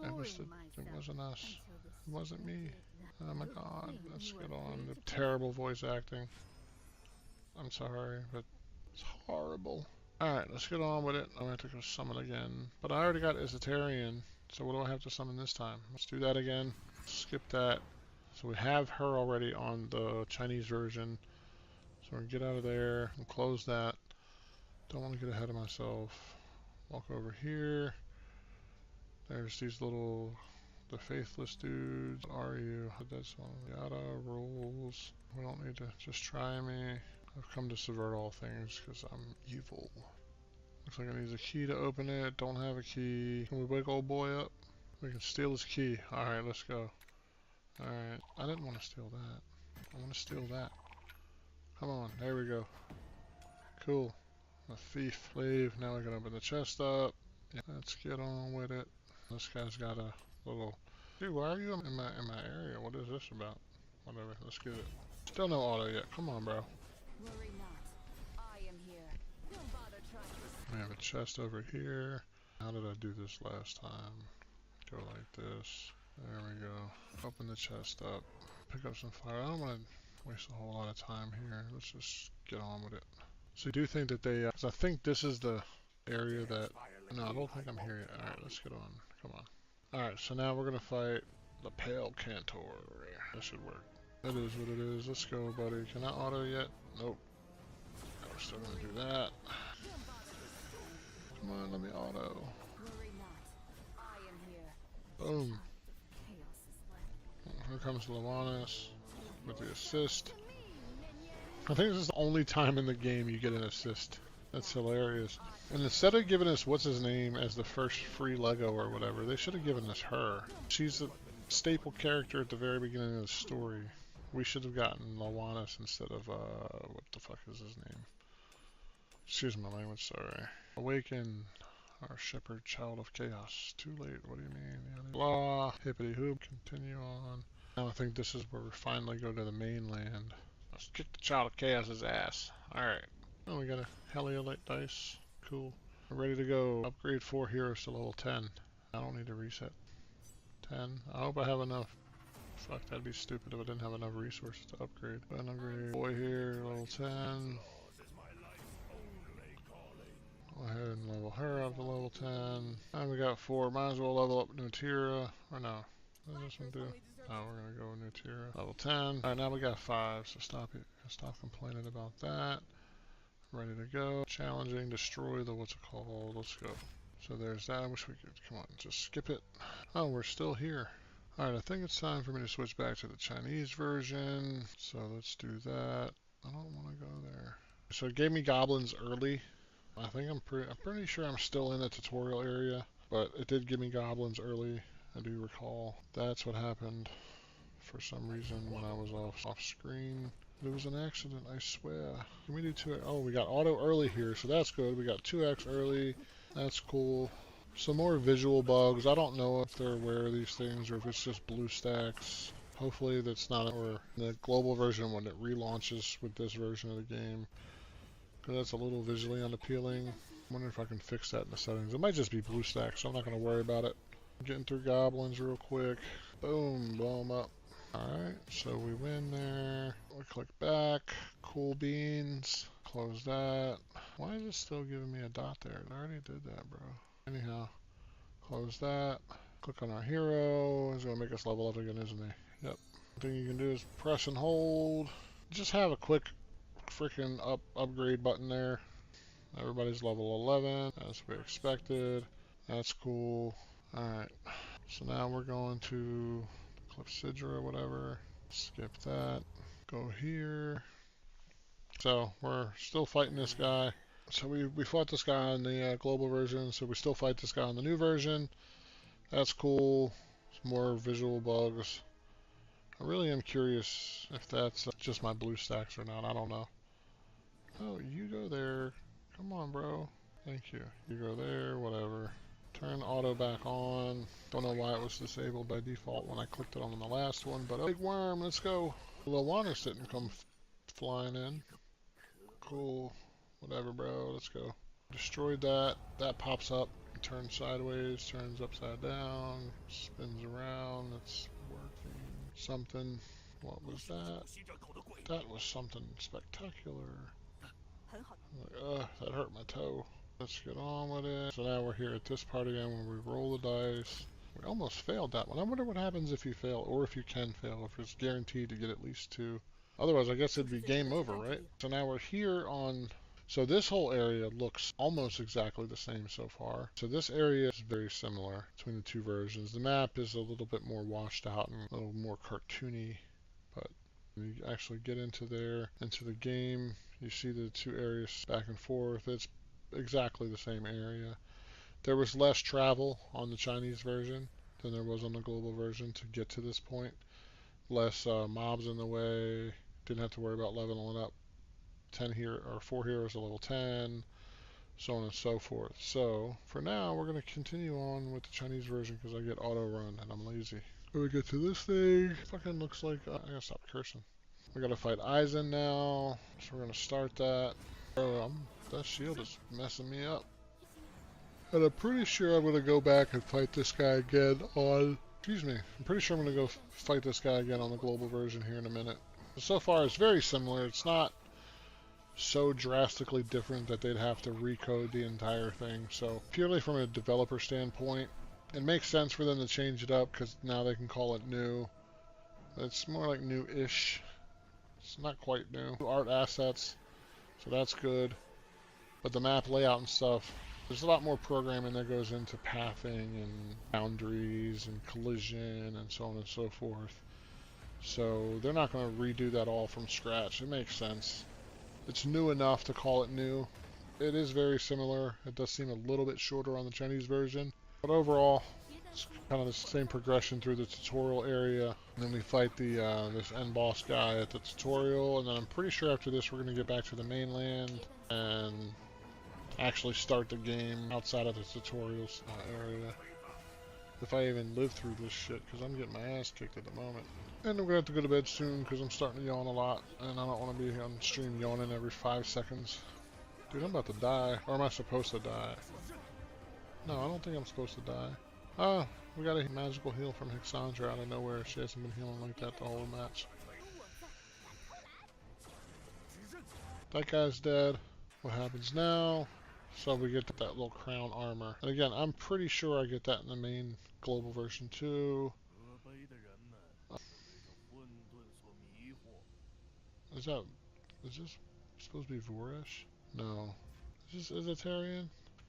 S1: It wasn't us. It wasn't me. Oh my god, let's get on. The terrible voice acting. I'm sorry, but it's horrible. Alright, let's get on with it. I'm going to have to go summon again. But I already got Adenthia, so what do I have to summon this time? Let's do that again. Skip that. So we have her already on the Chinese version. So we're going to get out of there and close that. Don't want to get ahead of myself. Walk over here. There's these little, the faithless dudes. What are you? That's one. Yada rules. We don't need to just try me. I've come to subvert all things because I'm evil. Looks like I need a key to open it. Don't have a key. Can we wake old boy up? We can steal his key. Alright, let's go. Alright. I didn't want to steal that. I want to steal that. Come on. There we go. Cool. A thief. Leave. Now we can open the chest up. Yeah, let's get on with it. This guy's got a little... Dude, why are you in my area? What is this about? Whatever. Let's get it. Still no auto yet. Come on, bro.
S3: Worry not. I am here. Don't bother trying.
S1: We have a chest over here. How did I do this last time? Go like this. There we go. Open the chest up. Pick up some fire. I don't want to waste a whole lot of time here. Let's just get on with it. So I do think that they, because I think this is the area that, no, I don't think I'm here yet. Alright, let's get on. Come on. Alright, so now we're going to fight the Pale Cantor. That should work. That is what it is. Let's go, buddy. Can I auto yet? Nope. No, we're still going to do that. Come on, let me auto. Boom. Here comes Lawanis with the assist. I think this is the only time in the game you get an assist. That's hilarious. And instead of giving us what's his name as the first free Lego or whatever, they should have given us her. She's a staple character at the very beginning of the story. We should have gotten Lawanis instead of, what the fuck is his name? Excuse my language, sorry. Awaken, our shepherd, child of chaos. Too late, what do you mean? Blah, hippity hoop, continue on. Now I think this is where we finally go to the mainland. Let's kick the child of chaos's ass. Alright. Oh, we got a Heliolite dice. Cool. We're ready to go. Upgrade 4 heroes to level 10. I don't need to reset. 10. I hope I have enough. Fuck, that'd be stupid if I didn't have enough resources to upgrade. Go ahead and upgrade boy here, level 10. Go ahead and level her up to level 10. And we got 4. Might as well level up Nutira. Or no. What does this one do? Oh, we're gonna go Nutira. Level 10. Alright, now we got 5, so stop complaining about that. Ready to go. Challenging, destroy the what's it called. Let's go. So there's that. I wish we could, come on, just skip it. Oh, we're still here. Alright, I think it's time for me to switch back to the Chinese version. So let's do that. I don't want to go there. So it gave me goblins early. I think I'm pretty sure I'm still in the tutorial area, but it did give me goblins early. I do recall. That's what happened for some reason when I was off screen. It was an accident, I swear. Can we do 2x? Oh, we got auto early here, so that's good. We got 2x early. That's cool. Some more visual bugs. I don't know if they're aware of these things or if it's just blue stacks. Hopefully that's not, or the global version when it relaunches with this version of the game. Because that's a little visually unappealing. I wonder if I can fix that in the settings. It might just be blue stacks, so I'm not going to worry about it. Getting through goblins real quick. Boom, blow them up. Alright, so we win there. We click back. Cool beans. Close that. Why is it still giving me a dot there? I already did that, bro. Anyhow, close that. Click on our hero. He's going to make us level up again, isn't he? Yep. The thing you can do is press and hold. Just have a quick freaking upgrade button there. Everybody's level 11, as we expected. That's cool. Alright, so now we're going to Clepsydra or whatever. Skip that. Go here. So we're still fighting this guy. So we fought this guy on the global version, so we still fight this guy on the new version. That's cool. Some more visual bugs. I really am curious if that's just my blue stacks or not. I don't know. Oh, you go there. Come on, bro. Thank you. You go there, whatever. Turn auto back on. Don't know why it was disabled by default when I clicked it on the last one, but big worm, let's go. Lawanis didn't come flying in. Cool. Whatever, bro. Let's go. Destroyed that. That pops up. Turns sideways. Turns upside down. Spins around. It's working. Something. What was that? That was something spectacular. That hurt my toe. Let's get on with it. So now we're here at this part again when we roll the dice. We almost failed that one. I wonder what happens if you fail, or if you can fail, if it's guaranteed to get at least 2. Otherwise, I guess it'd be game over, right? So now we're here on... So this whole area looks almost exactly the same so far. So this area is very similar between the two versions. The map is a little bit more washed out and a little more cartoony, but when you actually get into there, into the game, you see the two areas back and forth. It's exactly the same area. There was less travel on the Chinese version than there was on the global version to get to this point. Less mobs in the way. Didn't have to worry about leveling up 4 heroes to level 10, so on and so forth. So for now, we're going to continue on with the Chinese version because I get auto run and I'm lazy. When we get to this thing, fucking looks like I gotta stop cursing. We gotta fight Aizen now, so we're gonna start that. Bro, that shield is messing me up. And I'm pretty sure I'm gonna go back and fight this guy again on... Excuse me. I'm pretty sure I'm gonna go fight this guy again on the global version here in a minute. So far, it's very similar. It's not so drastically different that they'd have to recode the entire thing. So purely from a developer standpoint, it makes sense for them to change it up because now they can call it new. It's more like new-ish. It's not quite new. Art assets, so that's good. But the map layout and stuff There's a lot more programming that goes into pathing and boundaries and collision and so on and so forth. So they're not going to redo that all from scratch. It makes sense. It's new enough to call it new. It is very similar. It does seem a little bit shorter on the Chinese version. But overall, it's kind of the same progression through the tutorial area. And then we fight the this end boss guy at the tutorial. And then I'm pretty sure after this we're going to get back to the mainland and actually start the game outside of the tutorials area. If I even live through this shit, because I'm getting my ass kicked at the moment. And I'm going to have to go to bed soon because I'm starting to yawn a lot. And I don't want to be on stream yawning every 5 seconds. Dude, I'm about to die. Or am I supposed to die? No, I don't think I'm supposed to die. Ah, we got a magical heal from Hixandra out of nowhere. She hasn't been healing like that the whole match. That guy's dead. What happens now? So we get that little crown armor. And again, I'm pretty sure I get that in the main global version too. Is this supposed to be Voresh? No. Is this Izitarian?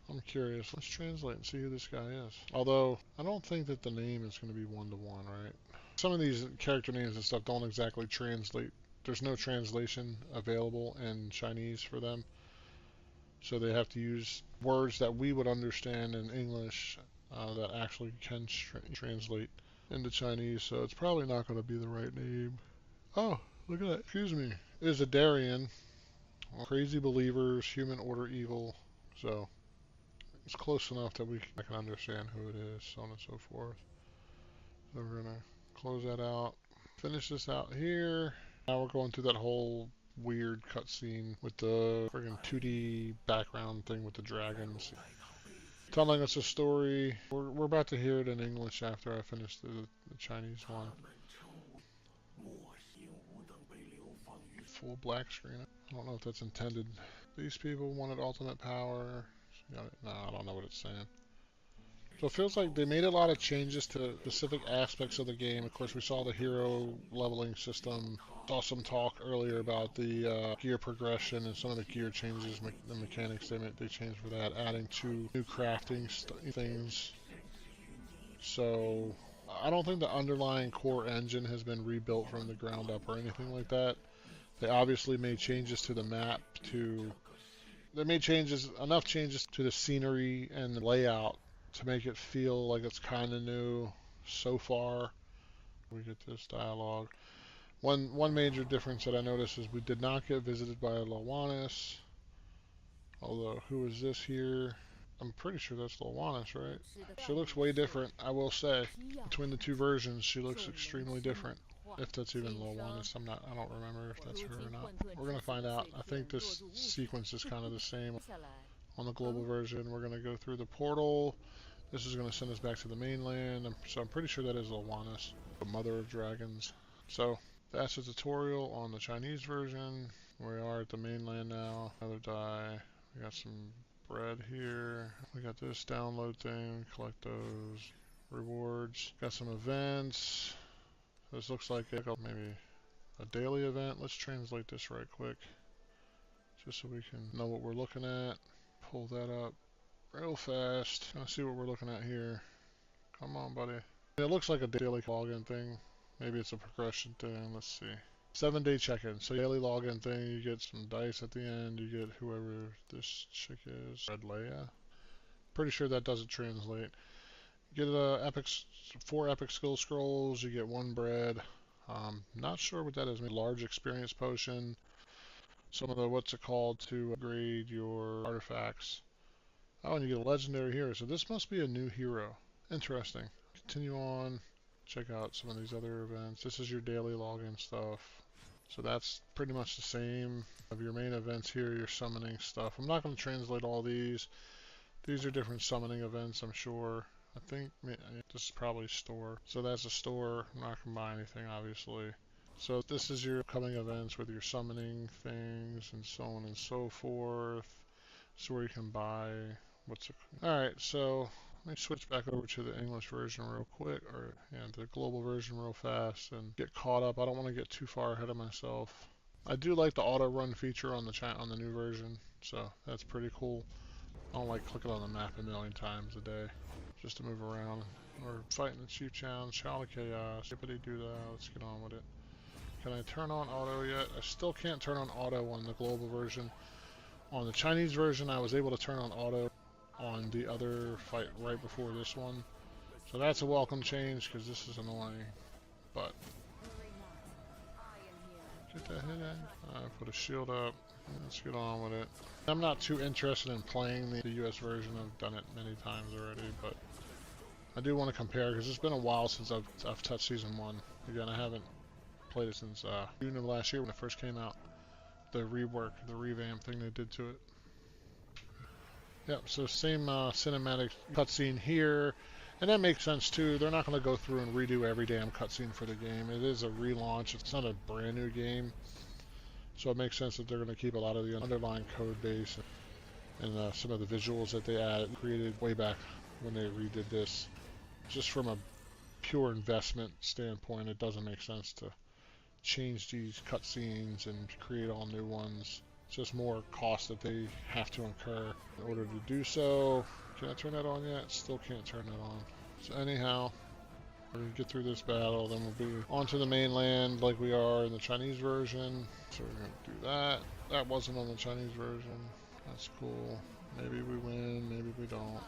S1: I'm curious. Let's translate and see who this guy is. Although, I don't think that the name is going to be one-to-one, right? Some of these character names and stuff don't exactly translate. There's no translation available in Chinese for them. So they have to use words that we would understand in English that actually can translate into Chinese. So it's probably not going to be the right name. Oh, look at that. Excuse me. Izidarian. Crazy believers, human order evil. So it's close enough that I can understand who it is, so on and so forth. So we're gonna close that out. Finish this out here. Now we're going through that whole weird cutscene with the friggin' 2D background thing with the dragons. Telling us a story. We're about to hear it in English after I finish the Chinese one. Full black screen. I don't know if that's intended. These people wanted ultimate power. No, I don't know what it's saying. So it feels like they made a lot of changes to specific aspects of the game. Of course, we saw the hero leveling system. Saw some talk earlier about the gear progression and some of the gear changes, the mechanics they changed for that, adding 2 new crafting things. So I don't think the underlying core engine has been rebuilt from the ground up or anything like that. They obviously made changes to the map they made enough changes to the scenery and the layout to make it feel like it's kind of new so far. We get this dialogue. One major difference that I noticed is we did not get visited by Lawanis. Although, who is this here? I'm pretty sure that's Lawanis, right? She looks way different, I will say. Between the 2 versions, she looks extremely different. If that's even Lawanis, I don't remember if that's her or not. We're gonna find out. I think this sequence is kind of the same on the global version. We're gonna go through the portal. This is gonna send us back to the mainland. So I'm pretty sure that is Lawanis, the mother of dragons. So that's a tutorial on the Chinese version. We are at the mainland now. Another die. We got some bread here. We got this download thing. Collect those rewards. Got some events. This looks like maybe a daily event. Let's translate this right quick, just so we can know what we're looking at. Pull that up real fast. Let's see what we're looking at here. Come on, buddy. It looks like a daily login thing. Maybe it's a progression thing. Let's see. 7-day check-in. So daily login thing, you get some dice at the end. You get whoever this chick is. Red Leia. Pretty sure that doesn't translate. You get 4 epic skill scrolls. You get 1 bread. Not sure what that is. Maybe large experience potion. Some of the what's it called to upgrade your artifacts. Oh, and you get a legendary hero. So this must be a new hero. Interesting. Continue on. Check out some of these other events. This is your daily login stuff. So that's pretty much the same. Of your main events here, your summoning stuff. I'm not going to translate all these. These are different summoning events, I'm sure. I think this is probably store. So that's a store. I'm not going to buy anything, obviously. So this is your upcoming events with your summoning things and so on and so forth. So where you can buy Alright, so let me switch back over to the English version real quick, or the global version real fast and get caught up. I don't want to get too far ahead of myself. I do like the auto run feature on the new version, so that's pretty cool. I don't like clicking on the map a million times a day just to move around. We're fighting the Chief Challenge, Child of Chaos. Hippity do that. Let's get on with it. Can I turn on auto yet? I still can't turn on auto on the global version. On the Chinese version, I was able to turn on auto on the other fight right before this one. So that's a welcome change because this is annoying. But get that hit in. Put a shield up. Let's get on with it. I'm not too interested in playing the US version. I've done it many times already, but I do want to compare because it's been a while since I've touched Season 1. Again, I haven't played it since June of last year when it first came out. The rework, the revamp thing they did to it. Yep, so same cinematic cutscene here. And that makes sense too. They're not going to go through and redo every damn cutscene for the game. It is a relaunch. It's not a brand new game. So it makes sense that they're going to keep a lot of the underlying code base and some of the visuals that they created way back when they redid this. Just from a pure investment standpoint, it doesn't make sense to change these cutscenes and create all new ones. It's just more cost that they have to incur in order to do so. Can I turn that on yet? Still can't turn that on. So anyhow, we're going to get through this battle, then we'll be onto the mainland like we are in the Chinese version. So we're going to do that. That wasn't on the Chinese version. That's cool. Maybe we win, maybe we don't.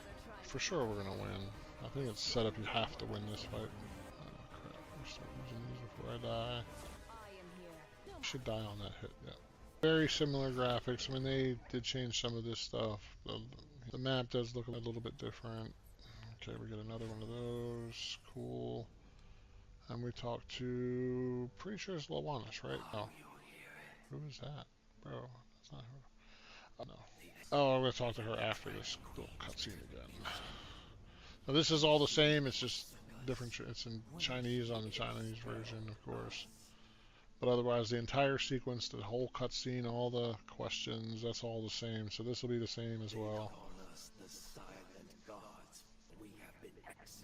S1: For sure we're going to win. I think it's set up you have to win this fight. Oh crap, I'll start using these before I die. I should die on that hit, yeah. Very similar graphics. I mean, they did change some of this stuff. The map does look a little bit different. Okay, we get another one of those. Cool. And we talk to... pretty sure it's Lawanis, right? Oh. Who is that? Bro, that's not her. Oh, no. Oh, I'm going to talk to her after this little cutscene again. Now, this is all the same. It's just different. It's in Chinese on the Chinese version, of course. But otherwise, the entire sequence, the whole cutscene, all the questions, that's all the same. So this will be the same as well.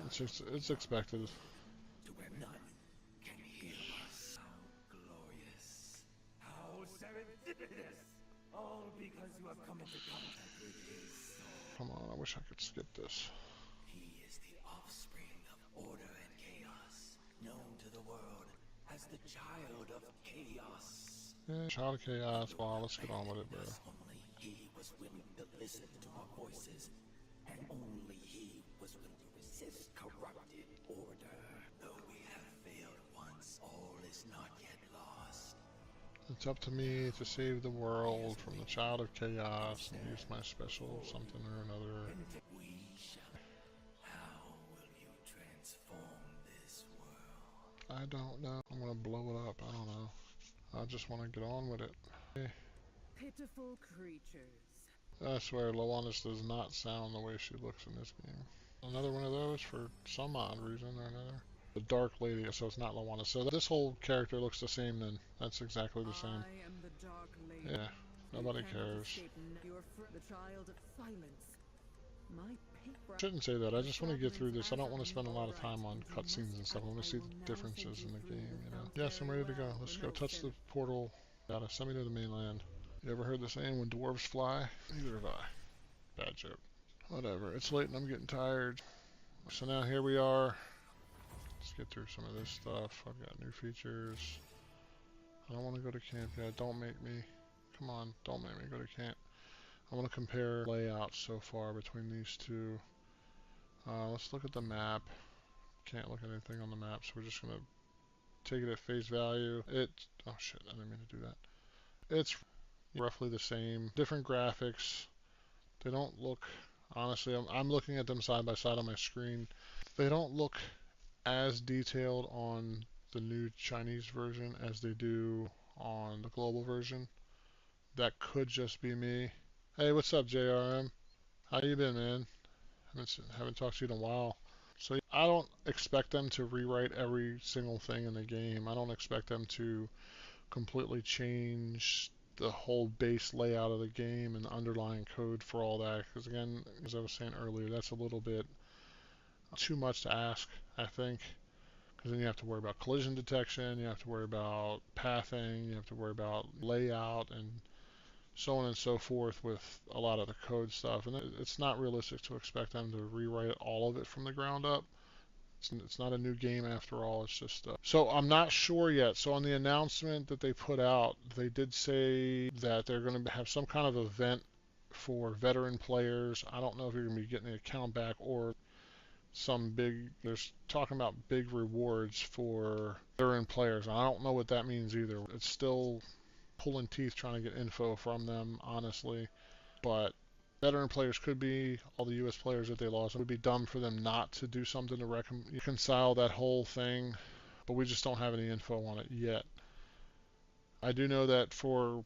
S1: It's expected. Come on, I wish I could skip this.
S4: He is the offspring of order and chaos, known to the world as the child of chaos.
S1: Yeah, child of chaos. Wow, let's get on with it, bro.
S4: Only he was willing to listen to our voices, and only he was willing to resist corrupted order. Though we have failed once, all is not yet lost.
S1: It's up to me to save the world from the child of chaos and use my special something or another.
S4: We shall. How will you transform this world?
S1: I don't know. I'm gonna blow it up. I don't know. I just want to get on with it.
S3: Pitiful creatures.
S1: I swear, Lawanis does not sound the way she looks in this game. Another one of those for some odd reason or another. The Dark Lady, so it's not Lawanis. So this whole character looks the same then. That's exactly the same.
S3: I am the Dark Lady.
S1: Yeah, nobody cares.
S3: You're the child of silence. My
S1: Shouldn't say that. I just want to get through this. I don't want to spend a lot of time on cutscenes and stuff. I want to see the differences in the game, you know. Yes, I'm ready to go. Let's go touch the portal. Gotta send me to the mainland. You ever heard the saying, when dwarves fly? Neither have I. Bad joke. Whatever. It's late and I'm getting tired. So now here we are. Let's get through some of this stuff. I've got new features. I don't want to go to camp yet. Don't make me. Come on. Don't make me go to camp. I want to compare layouts so far between these two. Let's look at the map. Can't look at anything on the map, so we're just going to take it at face value. Oh shit, I didn't mean to do that. It's roughly the same. Different graphics. They don't look, honestly, I'm looking at them side by side on my screen. They don't look as detailed on the new Chinese version as they do on the global version. That could just be me. Hey, what's up, JRM? How you been, man? Haven't talked to you in a while. So I don't expect them to rewrite every single thing in the game. I don't expect them to completely change the whole base layout of the game and the underlying code for all that. Because again, as I was saying earlier, that's a little bit too much to ask, I think. Because then you have to worry about collision detection, you have to worry about pathing, you have to worry about layout and so on and so forth with a lot of the code stuff. And it's not realistic to expect them to rewrite all of it from the ground up. It's not a new game after all. It's just so I'm not sure yet. So on the announcement that they put out, they did say that they're going to have some kind of event for veteran players. I don't know if you're going to be getting the account back or some big. They're talking about big rewards for veteran players. I don't know what that means either. It's still pulling teeth trying to get info from them, honestly. But veteran players could be all the U.S. players that they lost. It would be dumb for them not to do something to reconcile that whole thing, but we just don't have any info on it yet. I do know that for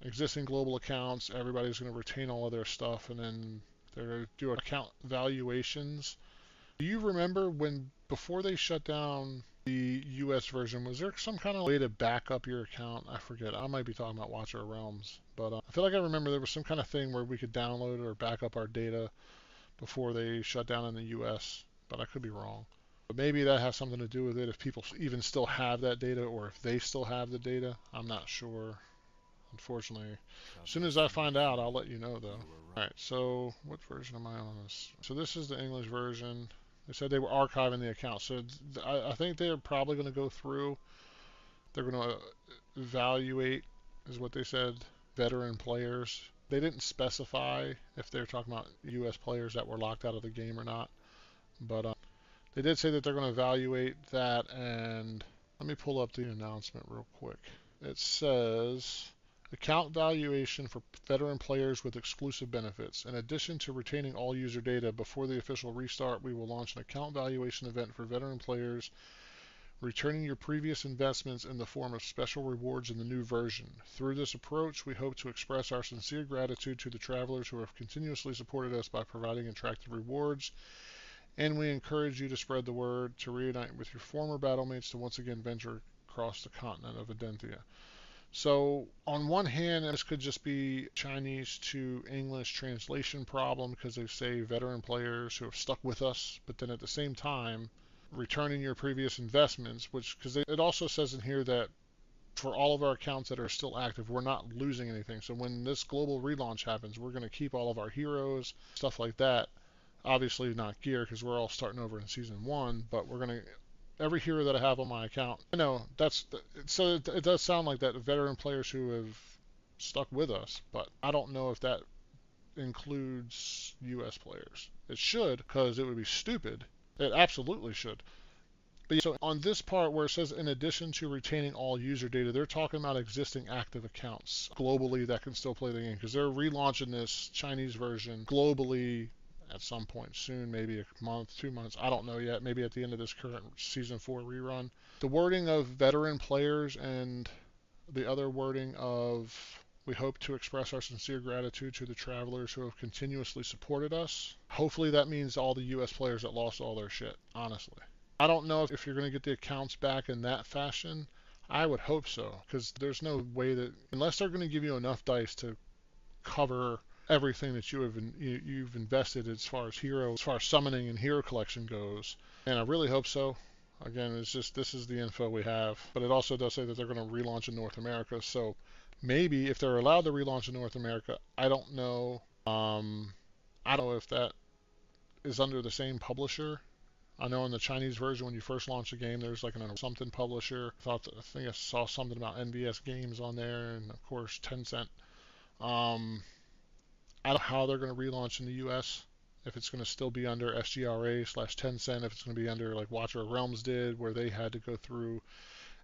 S1: existing global accounts, everybody's going to retain all of their stuff, and then they're going to do account valuations. Do you remember when, before they shut down the US version, was there some kind of way to back up your account? I forget. I might be talking about Watcher of Realms, but I feel like I remember there was some kind of thing where we could download or back up our data before they shut down in the US, but I could be wrong. But maybe that has something to do with it, if people even still have that data or if they still have the data. I'm not sure, unfortunately. As soon as I find out, I'll let you know, though. Alright, so what version am I on this? So this is the English version. They said they were archiving the account, so I think they're probably going to go through. They're going to evaluate, is what they said, veteran players. They didn't specify if they're talking about U.S. players that were locked out of the game or not, but they did say that they're going to evaluate that. And let me pull up the announcement real quick. It says, account valuation for veteran players with exclusive benefits. In addition to retaining all user data before the official restart, we will launch an account valuation event for veteran players, returning your previous investments in the form of special rewards in the new version. Through this approach, we hope to express our sincere gratitude to the travelers who have continuously supported us by providing attractive rewards, and we encourage you to spread the word, to reunite with your former battlemates, to once again venture across the continent of Adenthia. So on one hand, this could just be Chinese to English translation problem, because they say veteran players who have stuck with us, but then at the same time, returning your previous investments, which, because it also says in here that for all of our accounts that are still active, we're not losing anything. So when this global relaunch happens, we're going to keep all of our heroes, stuff like that. Obviously not gear, because we're all starting over in season 1, but we're going to, every hero that I have on my account, I know that's, so it does sound like that veteran players who have stuck with us, but I don't know if that includes US players. It should, because it would be stupid. It absolutely should. But yeah, so on this part where it says in addition to retaining all user data, they're talking about existing active accounts globally that can still play the game, because they're relaunching this Chinese version globally at some point soon, maybe a month, 2 months, I don't know yet, maybe at the end of this current season 4 rerun. The wording of veteran players and the other wording of we hope to express our sincere gratitude to the travelers who have continuously supported us. Hopefully that means all the US players that lost all their shit, honestly. I don't know if you're going to get the accounts back in that fashion. I would hope so, because there's no way that, unless they're going to give you enough dice to cover everything that you've invested as far as summoning and hero collection goes. And I really hope so. Again, it's just, this is the info we have, but it also does say that they're going to relaunch in North America. So maybe if they're allowed to relaunch in North America, I don't know. I don't know if that is under the same publisher. I know in the Chinese version, when you first launch a game, there's like an something publisher. I think I saw something about NVS Games on there, and of course Tencent. I don't know how they're going to relaunch in the US. If it's going to still be under SGRA/Tencent, if it's going to be under like Watcher of Realms did, where they had to go through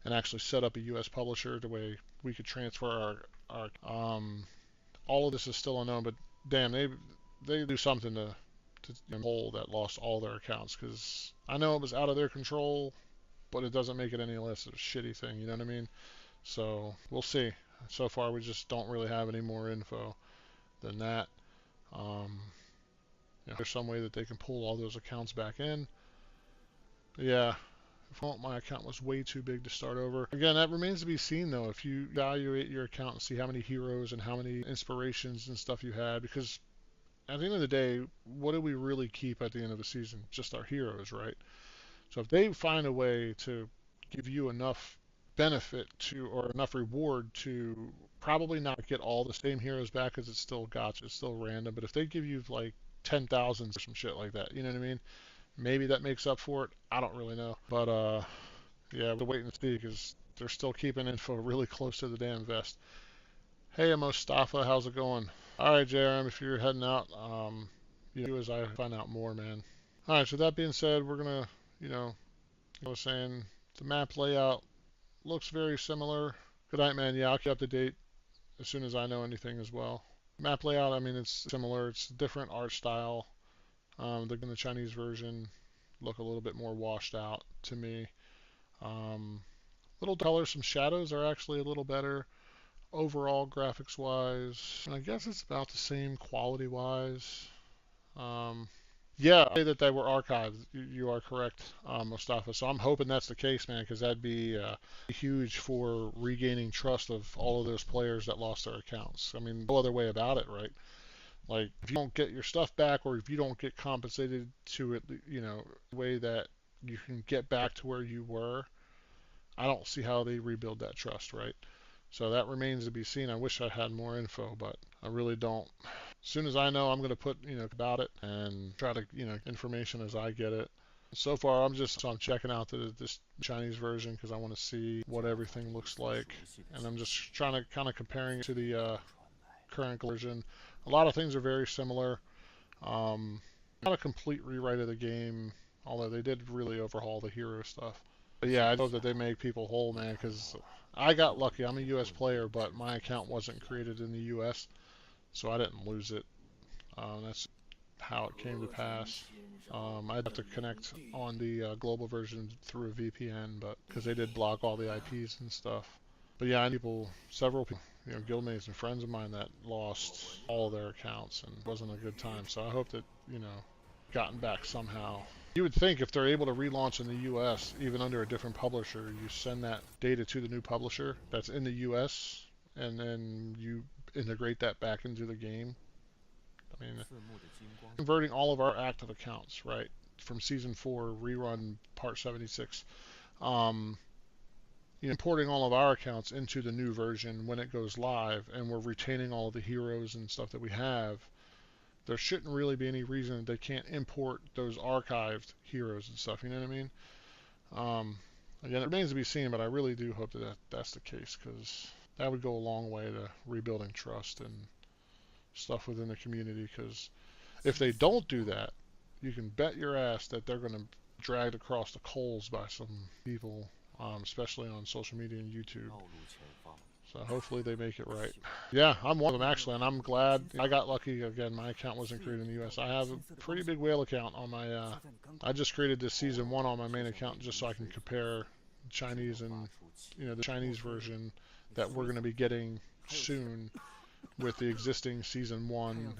S1: and actually set up a US publisher the way we could transfer our all of this is still unknown, but damn, they do something to whole that lost all their accounts, because I know it was out of their control, but it doesn't make it any less a shitty thing, you know what I mean? So we'll see. So far we just don't really have any more info than that. There's some way that they can pull all those accounts back in. But yeah, my account was way too big to start over. Again, that remains to be seen though, if you evaluate your account and see how many heroes and how many inspirations and stuff you had, because at the end of the day, what do we really keep at the end of the season? Just our heroes, right? So if they find a way to give you enough benefit to, or enough reward to probably not get all the same heroes back, because it's still gotcha, it's still random. But if they give you like 10,000 or some shit like that, you know what I mean? Maybe that makes up for it. I don't really know. But yeah, we'll wait and see, because they're still keeping info really close to the damn vest. Hey, Mostafa, how's it going? All right, JRM, if you're heading out, you know, as I find out more, man. All right, so that being said, we're gonna, you know, I was saying the map layout looks very similar. Good night, man. Yeah, I'll keep up to date as soon as I know anything as well. Map layout, I mean, it's similar. It's different art style. The Chinese version look a little bit more washed out to me. Little color, some shadows are actually a little better overall graphics wise. And I guess it's about the same quality wise. Um, yeah, I'd say that they were archived. You are correct, Mustafa. So I'm hoping that's the case, man, because that'd be huge for regaining trust of all of those players that lost their accounts. I mean, no other way about it, right? Like, if you don't get your stuff back, or if you don't get compensated to it, you know, the way that you can get back to where you were, I don't see how they rebuild that trust, right? So that remains to be seen. I wish I had more info, but I really don't. As soon as I know, I'm going to put, you know, about it and try to, you know, information as I get it. So far, I'm checking out this Chinese version, because I want to see what everything looks like, and I'm just trying to kind of comparing it to the current version. A lot of things are very similar. Not a complete rewrite of the game, although they did really overhaul the hero stuff. But yeah, I hope that they make people whole, man, because I got lucky. I'm a U.S. player, but my account wasn't created in the U.S., so I didn't lose it. That's how it came to pass. I'd have to connect on the global version through a VPN, but because they did block all the IPs and stuff. But yeah, I know several people, you know, guildmates and friends of mine that lost all their accounts, and it wasn't a good time. So I hope that, you know, gotten back somehow. You would think if they're able to relaunch in the US, even under a different publisher, you send that data to the new publisher that's in the US, and then you integrate that back into the game. I mean, converting all of our active accounts, right, from Season 4 rerun Part 76, you know, importing all of our accounts into the new version when it goes live, and we're retaining all of the heroes and stuff that we have, there shouldn't really be any reason they can't import those archived heroes and stuff, you know what I mean? Again, it remains to be seen, but I really do hope that that's the case, because that would go a long way to rebuilding trust and stuff within the community, because if they don't do that, you can bet your ass that they're going to dragged across the coals by some people, especially on social media and YouTube. So hopefully they make it right. Yeah, I'm one of them actually, and I'm glad I got lucky. Again, my account wasn't created in the US. I have a pretty big whale account on my, I just created this Season 1 on my main account just so I can compare Chinese and, you know, the Chinese version that we're going to be getting soon with the existing Season 1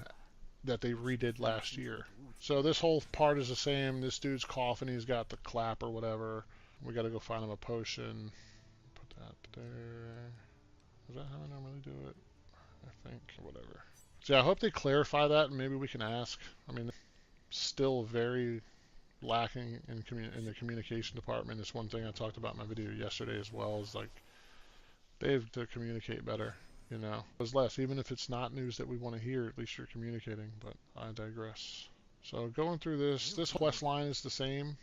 S1: that they redid last year. So this whole part is the same. This dude's coughing. He's got the clap or whatever. We got to go find him a potion. Put that there. Is that how I normally do it? I think. Whatever. So yeah, I hope they clarify that, and maybe we can ask. I mean, still very lacking in the communication department. It's one thing I talked about in my video yesterday as well. Is like they have to communicate better. You know, there's less. Even if it's not news that we want to hear, at least you're communicating. But I digress. So going through this quest line is the same.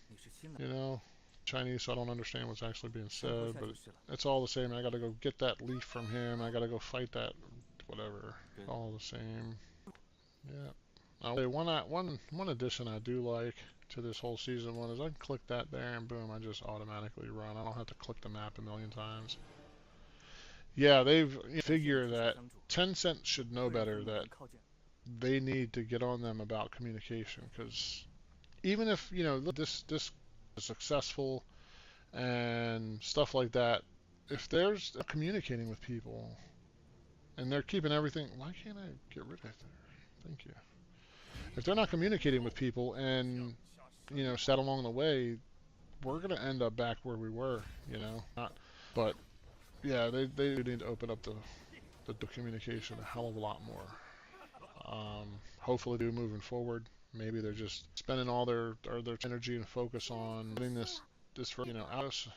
S1: You know, Chinese, so I don't understand what's actually being said, but it's all the same. I gotta go get that leaf from him. I gotta go fight that, whatever. All the same. Yeah. Okay, one addition I do like to this whole Season 1 is I can click that there and boom, I just automatically run. I don't have to click the map a million times. Yeah, they've figured that Tencent should know better, that they need to get on them about communication, because even if, you know, this is successful and stuff like that, if there's communicating with people and they're keeping everything, why can't I get rid of it there? Thank you. If they're not communicating with people and, you know, set along the way, we're gonna end up back where we were, you know. But yeah, they need to open up the communication a hell of a lot more. Hopefully do moving forward. Maybe they're just spending all their energy and focus on getting this for, you know, out.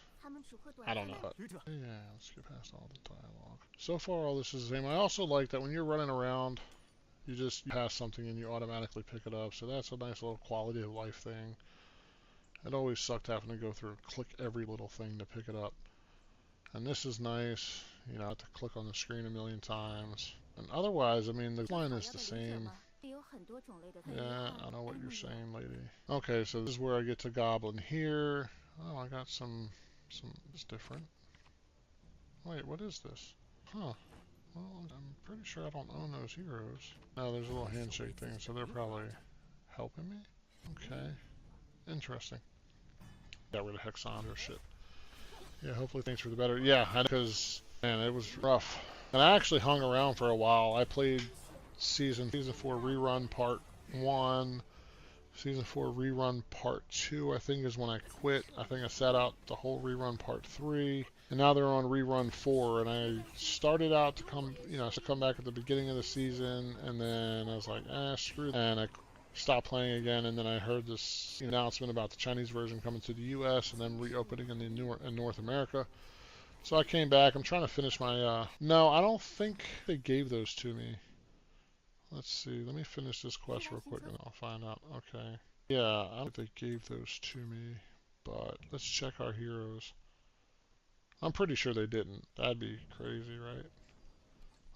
S1: I don't know. But yeah, let's get past all the dialogue. So far, all this is the same. I also like that when you're running around, you just pass something and you automatically pick it up. So that's a nice little quality of life thing. It always sucked having to go through and click every little thing to pick it up. And this is nice. You know, I have to click on the screen a million times. And otherwise, I mean, the line is the same. Yeah, I know what you're saying, lady. Okay, so this is where I get to Goblin here. Oh, I got some, it's different. Wait, what is this? Huh. Well, I'm pretty sure I don't own those heroes. No, there's a little handshake thing, so they're probably helping me? Okay. Interesting. Got rid of Hexandra shit. Yeah, hopefully things for the better. Yeah, because, man, it was rough. And I actually hung around for a while. I played Season 4 rerun part 1. Season 4 rerun part 2, I think, is when I quit. I think I sat out the whole rerun part 3. And now they're on rerun 4. And I started out to come, you know, to come back at the beginning of the season. And then I was like, screw that. And I stopped playing again. And then I heard this announcement about the Chinese version coming to the US and then reopening in North America. So I came back. I'm trying to finish my, no, I don't think they gave those to me. Let's see. Let me finish this quest real quick and I'll find out. Okay. Yeah, I don't think they gave those to me, but let's check our heroes. I'm pretty sure they didn't. That'd be crazy, right?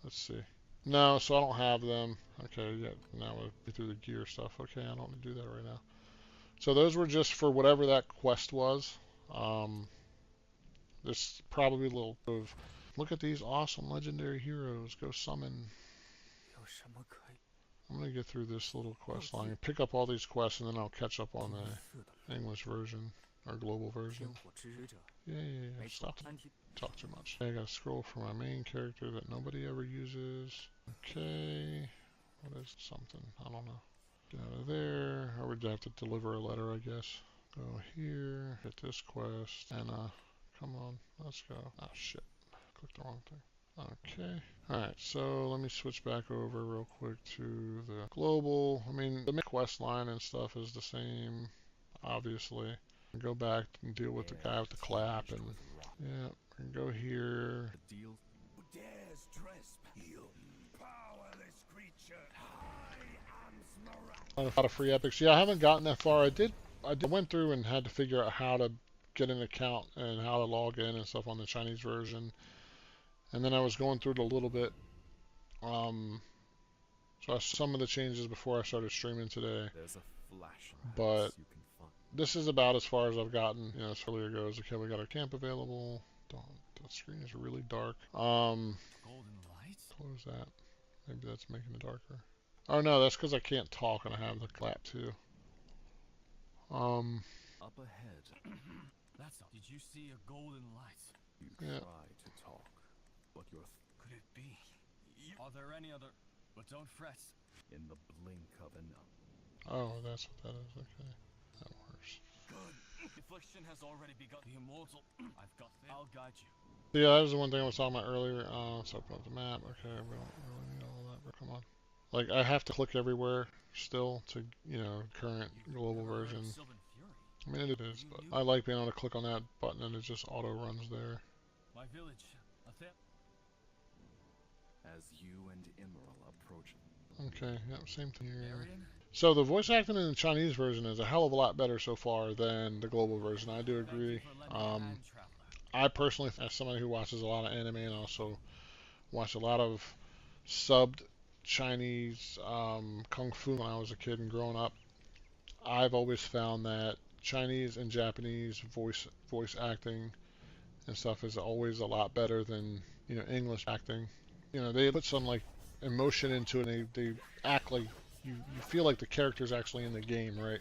S1: Let's see. No, so I don't have them. Okay, yeah, now we'll be through the gear stuff. Okay, I don't need to do that right now. So those were just for whatever that quest was. There's probably a little of, look at these awesome legendary heroes. Go summon. I'm going to get through this little quest line and pick up all these quests, and then I'll catch up on the English version, or global version. Yeah. Stop talk too much. I got to scroll for my main character that nobody ever uses. Okay. What is something? I don't know. Get out of there. I would have to deliver a letter, I guess. Go here. Hit this quest. And, come on. Let's go. Oh, shit. Clicked the wrong thing. Okay. Alright, so let me switch back over real quick to the global. I mean, the main quest line and stuff is the same, obviously. Go back and deal with the guy with the clap, and yeah, we can go here. A lot of free epics. Yeah, I haven't gotten that far. I went through and had to figure out how to get an account and how to log in and stuff on the Chinese version. And then I was going through it a little bit. So I saw some of the changes before I started streaming today. But this is about as far as I've gotten, you know, as earlier goes. Okay, we got our camp available. The screen is really dark. Close that. Maybe that's making it darker. Oh no, that's because I can't talk and I have the clap too.
S5: Up ahead. That's all. Did you see a golden light? You
S1: yeah.
S5: Try to talk, but could it be? Are there any other? But don't fret. In the blink of an eye.
S1: Oh, that's what that is. Okay, that works.
S5: Good. Affliction has already begun. The immortal. I've got this. I'll guide you.
S1: Yeah, that was the one thing I was talking about earlier. Let's open up the map. Okay, we don't really need all that, but come on. Like, I have to click everywhere still to, you know, current global version. I mean, it is, but I like being able to click on that button and it just auto runs there.
S5: My village. As you and Emerald approach.
S1: Okay, yeah, same thing here. So the voice acting in the Chinese version is a hell of a lot better so far than the global version. I do agree. I personally, as somebody who watches a lot of anime and also watch a lot of subbed Chinese kung fu when I was a kid and growing up, I've always found that Chinese and Japanese voice acting and stuff is always a lot better than, you know, English acting. You know, they put some like emotion into it and they act like you feel like the character's actually in the game, right?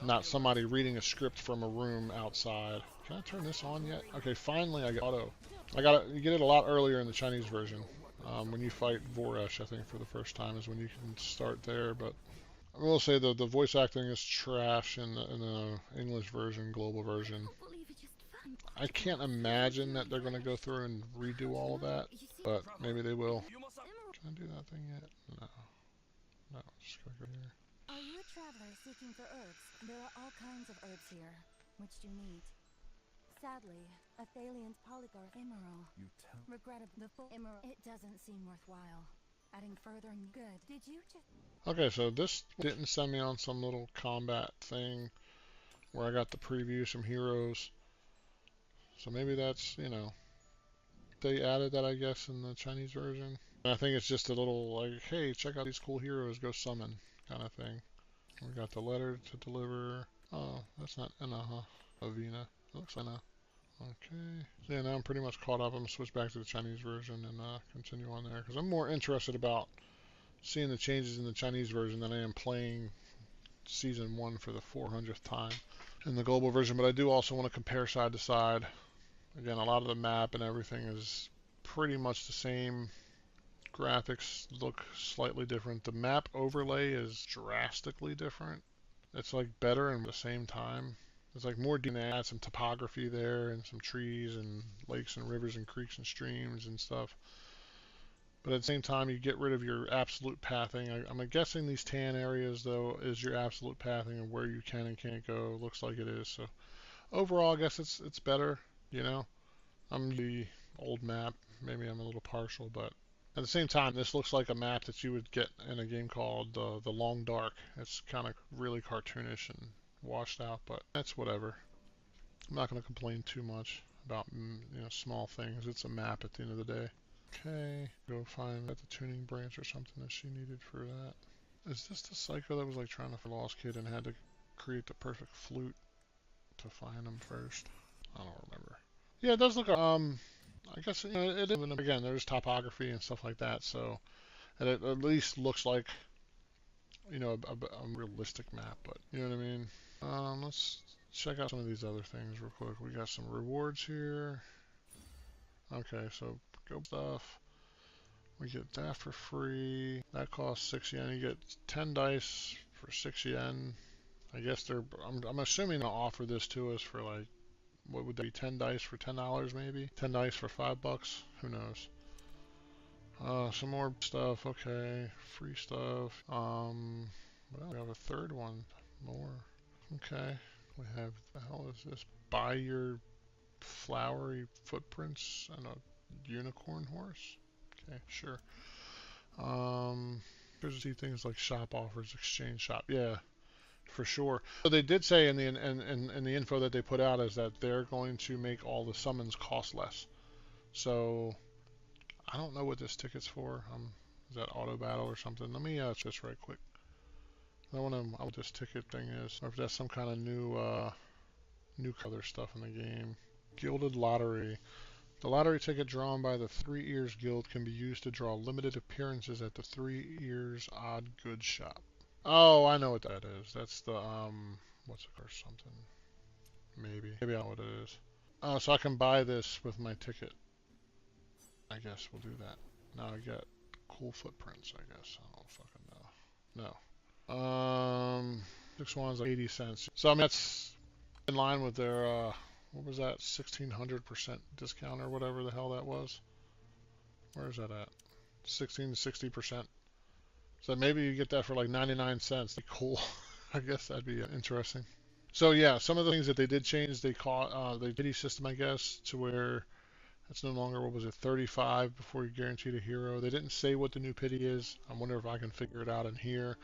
S1: Not somebody reading a script from a room outside. Can I turn this on yet? Okay, finally I get auto. You get it a lot earlier in the Chinese version. When you fight Voresh, I think for the first time is when you can start there, but I will say the voice acting is trash in the English version, global version. I can't imagine that they're going to go through and redo all of that, but maybe they will. Can I do that thing yet? No. No, just gotta go here.
S3: Are you a traveler seeking for herbs? There are all kinds of herbs here. Which do you need? Sadly, Athalion's polygarch Emerald.
S5: You tell.
S3: Regrettably, the full Emerald. It doesn't seem worthwhile. Adding further and good. Did you just...
S1: Okay, so this didn't send me on some little combat thing where I got the previews from heroes. So maybe that's, you know, they added that, I guess, in the Chinese version. And I think it's just a little like, hey, check out these cool heroes, go summon kind of thing. We got the letter to deliver. Oh, that's not Anaha. Avina. It looks like Anaha. Okay. So yeah, now I'm pretty much caught up. I'm going to switch back to the Chinese version and continue on there. Because I'm more interested about seeing the changes in the Chinese version than I am playing Season 1 for the 400th time in the global version. But I do also want to compare side to side. Again, a lot of the map and everything is pretty much the same. Graphics look slightly different. The map overlay is drastically different. It's like better and at the same time. It's like more DNA, add some topography there and some trees and lakes and rivers and creeks and streams and stuff. But at the same time, you get rid of your absolute pathing. I'm guessing these tan areas, though, is your absolute pathing of where you can and can't go. Looks like it is. So overall, I guess it's better, you know. I'm the old map. Maybe I'm a little partial, but at the same time, this looks like a map that you would get in a game called The Long Dark. It's kind of really cartoonish and washed out, but that's whatever. I'm not going to complain too much about, you know, small things. It's a map at the end of the day. Okay, go find at the tuning branch or something that she needed for that. Is this the psycho that was like trying to find a lost kid and had to create the perfect flute to find him first? I don't remember. Yeah, it does look, I guess, you know, it is, again, there's topography and stuff like that, so it at least looks like, you know, a realistic map, but, you know what I mean? Let's check out some of these other things real quick. We got some rewards here. Okay, so go stuff. We get that for free. That costs 6 yen. You get 10 dice for 6 yen. I guess I'm assuming they'll offer this to us for like, what would that be, 10 dice for $10 maybe? 10 dice for $5? Who knows? Some more stuff. Okay, free stuff. Well, we have a third one. More. Okay. We have, the hell is this? Buy your flowery footprints and a unicorn horse. Okay, sure. There's things like shop offers, exchange shop. Yeah, for sure. So they did say in the info that they put out is that they're going to make all the summons cost less. So I don't know what this ticket's for. Is that auto battle or something? Let me just right quick. I want to know what this ticket thing is, or if that's some kind of new color stuff in the game. Gilded lottery. The lottery ticket drawn by the Three Ears Guild can be used to draw limited appearances at the Three Ears Odd Goods Shop. Oh, I know what that is. That's the what's it or something? Maybe I know what it is. Oh, so I can buy this with my ticket. I guess we'll do that. Now I get cool footprints, I guess. I don't fucking know. No. 6 ones, like 80 cents. So I mean, that's in line with their, what was that, 1600% discount or whatever the hell that was. Where is that at? 60%. So maybe you get that for like 99 cents. That'd be cool. I guess that'd be interesting. So yeah, some of the things that they did change, they caught the pity system, I guess, to where it's no longer, what was it, 35 before you guaranteed a hero. They didn't say what the new pity is. I wonder if I can figure it out in here.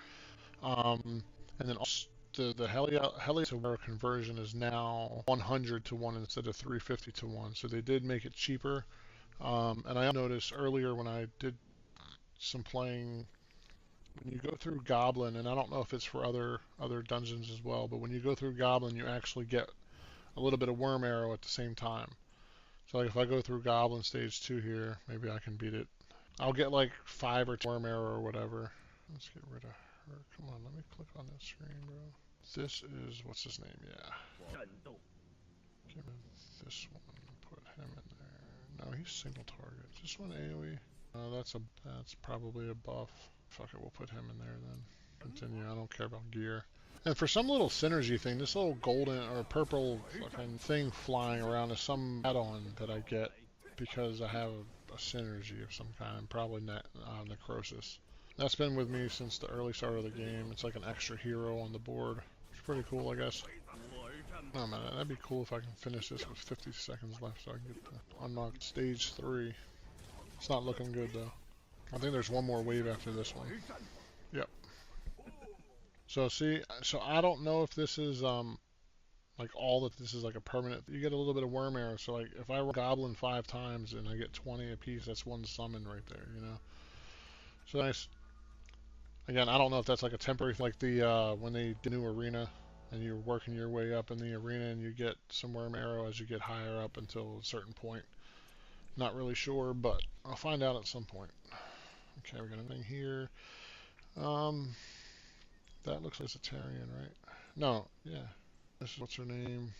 S1: And then also the Heli to Ware conversion is now 100 to 1 instead of 350 to 1. So they did make it cheaper. And I noticed earlier when I did some playing, when you go through Goblin, and I don't know if it's for other dungeons as well, but when you go through Goblin, you actually get a little bit of Worm Arrow at the same time. So like if I go through Goblin stage 2 here, maybe I can beat it. I'll get like 5 or 10 Worm Arrow or whatever. Let's get rid of her. Come on, let me click on that screen, bro. This is, what's his name? Yeah. Give me this one. Put him in there. No, he's single target. Is this one AoE? That's probably a buff. Fuck it, we'll put him in there then. Continue. I don't care about gear. And for some little synergy thing, this little golden or purple fucking thing flying around is some add-on that I get because I have a synergy of some kind, probably necrosis. That's been with me since the early start of the game. It's like an extra hero on the board. It's pretty cool, I guess. Oh man, that'd be cool if I can finish this with 50 seconds left so I can get to unlock stage 3. It's not looking good though. I think there's one more wave after this one. Yep. So see, so I don't know if this is like all that this is like a permanent. You get a little bit of worm arrow. So like if I roll goblin 5 times and I get 20 apiece, that's one summon right there, you know. So nice. Again, I don't know if that's like a temporary, like the when they do new arena and you're working your way up in the arena and you get some worm arrow as you get higher up until a certain point. Not really sure, but I'll find out at some point. Okay, we're gonna thing here. That looks like a Tarian, right? No, yeah. This is what's her name?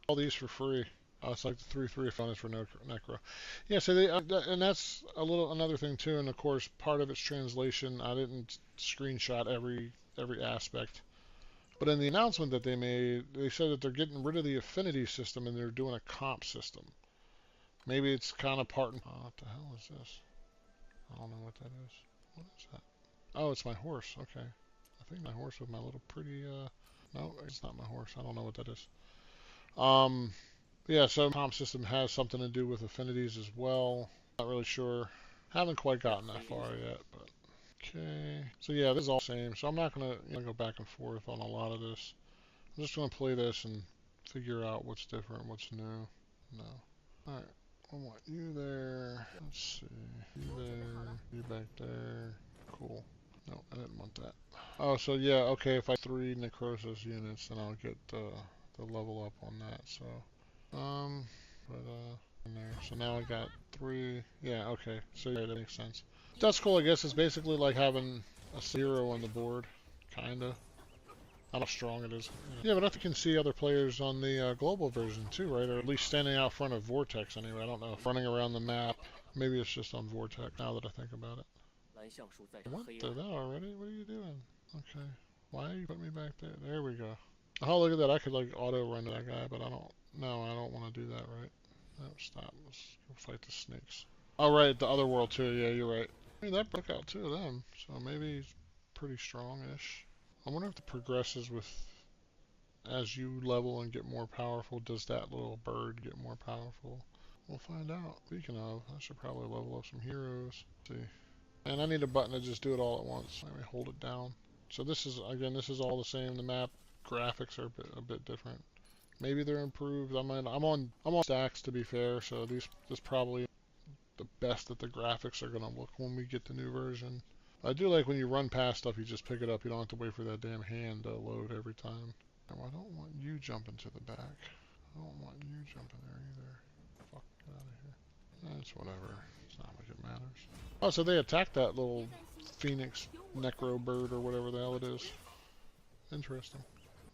S1: All these for free. Oh, it's like the 3/3 bonus for Necro. Yeah, so they, and that's another thing too. And of course, part of its translation. I didn't screenshot every aspect, but in the announcement that they made, they said that they're getting rid of the affinity system and they're doing a comp system. Maybe it's kind of part. Oh, what the hell is this? I don't know what that is. What is that? Oh, it's my horse. Okay. I think my horse with my little pretty. No, it's not my horse. I don't know what that is. Yeah, so comp system has something to do with affinities as well. Not really sure. Haven't quite gotten that far yet, but okay. So yeah, this is all the same. So I'm not gonna go back and forth on a lot of this. I'm just gonna play this and figure out what's different, what's new. No. All right. I want you there. Let's see. You there. You back there. Cool. No, I didn't want that. Oh, so yeah, okay. If I 3 necrosis units, then I'll get the level up on that. So. In there. So now I got 3. Yeah, okay. So yeah, that makes sense. That's cool. I guess it's basically like having a 0 on the board, kinda. I don't know how strong it is. Yeah, but I think you can see other players on the global version too, right? Or at least standing out front of Vortex anyway. I don't know. Running around the map. Maybe it's just on Vortex now that I think about it. What? They're there already? What are you doing? Okay. Why are you putting me back there? There we go. Oh, look at that. I could like auto run to that guy, but I don't. No, I don't want to do that, right? No, stop. Let's go fight the snakes. Oh, right. The other world too. Yeah, you're right. I mean, that broke out 2 of them. So maybe he's pretty strong-ish. I wonder if it progresses with as you level and get more powerful, does that little bird get more powerful? We'll find out. Speaking of, I should probably level up some heroes. Let's see. And I need a button to just do it all at once. Let me hold it down. So this is, again, this is all the same. The map graphics are a bit different. Maybe they're improved. I'm on stacks to be fair, so this probably the best that the graphics are gonna look when we get the new version. I do like when you run past stuff, you just pick it up. You don't have to wait for that damn hand to load every time. Now, I don't want you jumping to the back. I don't want you jumping there either. Fuck, get out of here. That's whatever. It's not like it matters. Oh, so they attacked that little phoenix necro bird or whatever the hell it is. Interesting.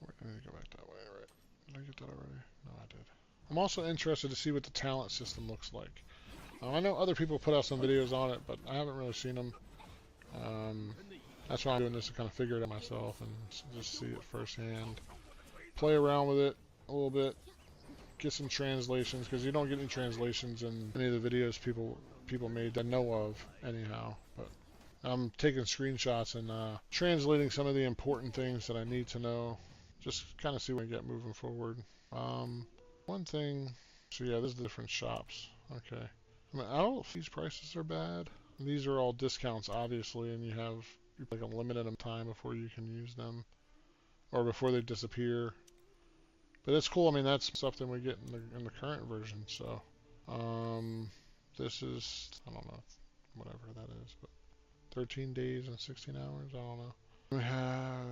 S1: Wait, I need to go back that way, right? Did I get that already? No, I did. I'm also interested to see what the talent system looks like. I know other people put out some videos on it, but I haven't really seen them. That's why I'm doing this, to kind of figure it out myself and just see it firsthand. Play around with it a little bit. Get some translations, because you don't get any translations in any of the videos people made that I know of anyhow. But I'm taking screenshots and translating some of the important things that I need to know. Just kind of see what I get moving forward. One thing, so yeah, this is the different shops. Okay. I mean, I don't know if these prices are bad. These are all discounts, obviously, and you have like a limited amount of time before you can use them, or before they disappear. But it's cool. I mean, that's something we get in the current version. So, this is, I don't know, whatever that is, but 13 days and 16 hours. I don't know. We have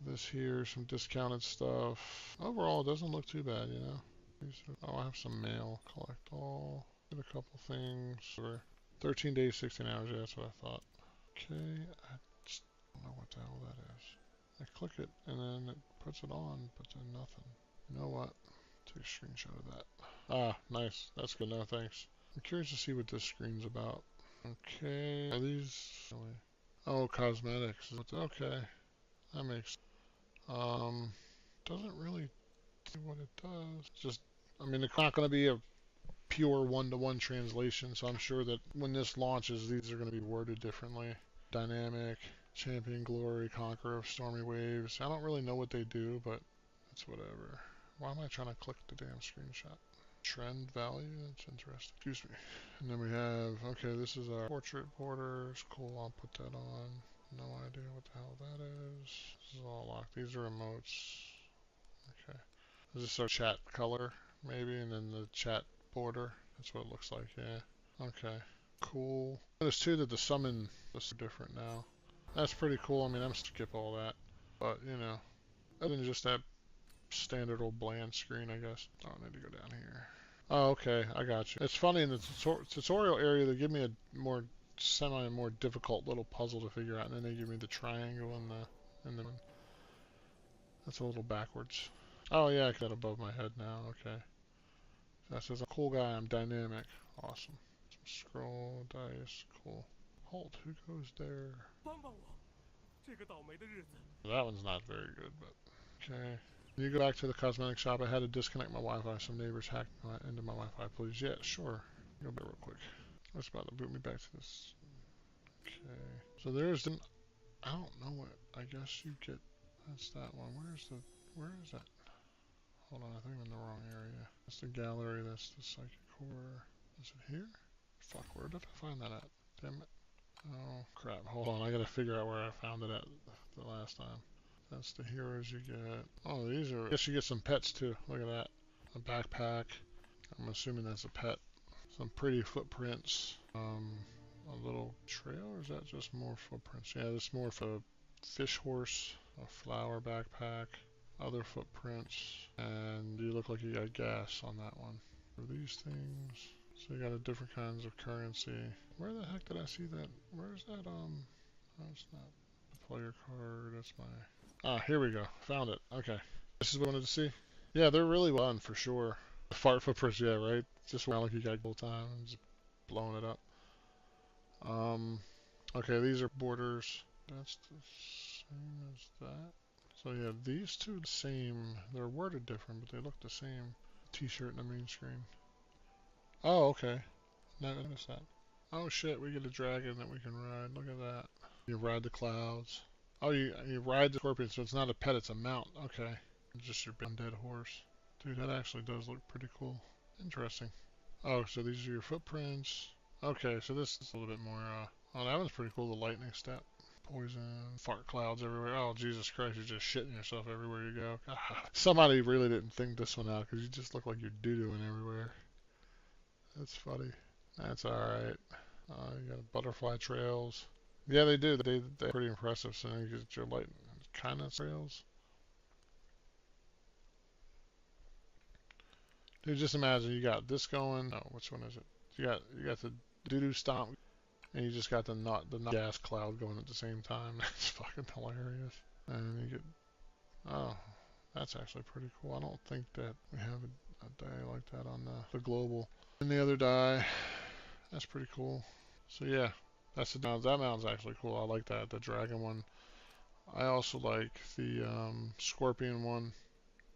S1: this here, some discounted stuff. Overall, it doesn't look too bad, you know. Oh, I have some mail. Collect all. Get a couple things. For 13 days, 16 hours. Yeah, that's what I thought. Okay, I just don't know what the hell that is. I click it and then it puts it on, but then nothing. You know what? Take a screenshot of that. Ah, nice. That's good now, thanks. I'm curious to see what this screen's about. Okay, are these... Oh, cosmetics. Okay, that makes... Doesn't really do what it does. Just, I mean, it's not going to be a pure one-to-one translation, so I'm sure that when this launches, these are going to be worded differently. Dynamic, Champion Glory, Conqueror of Stormy Waves. I don't really know what they do, but It's whatever. Why am I trying to click the damn screenshot? Trend value, that's interesting. Excuse me. And then we have, okay, this is our portrait borders. Cool, I'll put that on. No idea what the hell that is. This is all locked. These are emotes. Okay. Is this our chat color, maybe? And then the chat border. That's what it looks like, yeah. Okay. Cool. There's two that the summon is different now. That's pretty cool. I mean, I'm skip all that. But, you know, other than just that standard old bland screen, I guess. Oh, I need to go down here. Oh, okay, I got you. It's funny, in the tutorial area, they give me a more difficult little puzzle to figure out, and then they give me the triangle and the that's a little backwards. Oh yeah, I got above my head now, okay. That says, I'm a cool guy, I'm dynamic. Awesome. Some scroll, dice, cool. Halt, who goes there? That one's not very good, but okay. Can you go back to the cosmetic shop? I had to disconnect my Wi-Fi. Some neighbors hacked into my Wi-Fi, please. Yeah, sure. Go back real quick. That's about to boot me back to this. Okay. So there's the... I don't know what... I guess you get... That's that one. Where is that? Hold on, I think I'm in the wrong area. That's the gallery. That's the psychic core. Is it here? Fuck, where did I find that at? Damn it. Oh, crap. Hold on, I gotta figure out where I found it at the last time. That's the heroes you get. Oh, these are... I guess you get some pets, too. Look at that. A backpack. I'm assuming that's a pet. Some pretty footprints. A little trail, or is that just more footprints? Yeah, this is more for a fish horse, a flower backpack, other footprints, and you look like you got gas on that one. For these things, so you got a different kinds of currency. Where the heck did I see that? Where's that, oh, it's not the player card, that's my... Ah, here we go. Found it. Okay. This is what I wanted to see. Yeah, they're really well done, for sure. The fart footprints, yeah, right? Just around like you got full time and just blowing it up. Okay, these are borders. That's the same as that. So yeah, these two the same. They're worded different, but they look the same. T-shirt in the main screen. Oh, okay. Now notice that. Oh shit, we get a dragon that we can ride. Look at that. You ride the clouds. Oh, you ride the scorpion, so it's not a pet, it's a mount. Okay. It's just your undead horse. Dude, that actually does look pretty cool. Interesting. Oh, so these are your footprints. Okay, so this is a little bit more, oh, that one's pretty cool, the lightning step. Poison, fart clouds everywhere. Oh, Jesus Christ, you're just shitting yourself everywhere you go. God. Somebody really didn't think this one out, because you just look like you're doo-dooing everywhere. That's funny. That's alright. You got butterfly trails. Yeah, they do. They're pretty impressive, so you get your light kind of trails. Dude, just imagine you got this going. Oh, which one is it? You got the doo-doo stomp, and you just got the not gas cloud going at the same time. That's fucking hilarious. And you get, oh, that's actually pretty cool. I don't think that we have a die like that on the global. And the other die, that's pretty cool. So yeah, that's that mountain's actually cool. I like that, the dragon one. I also like the scorpion one.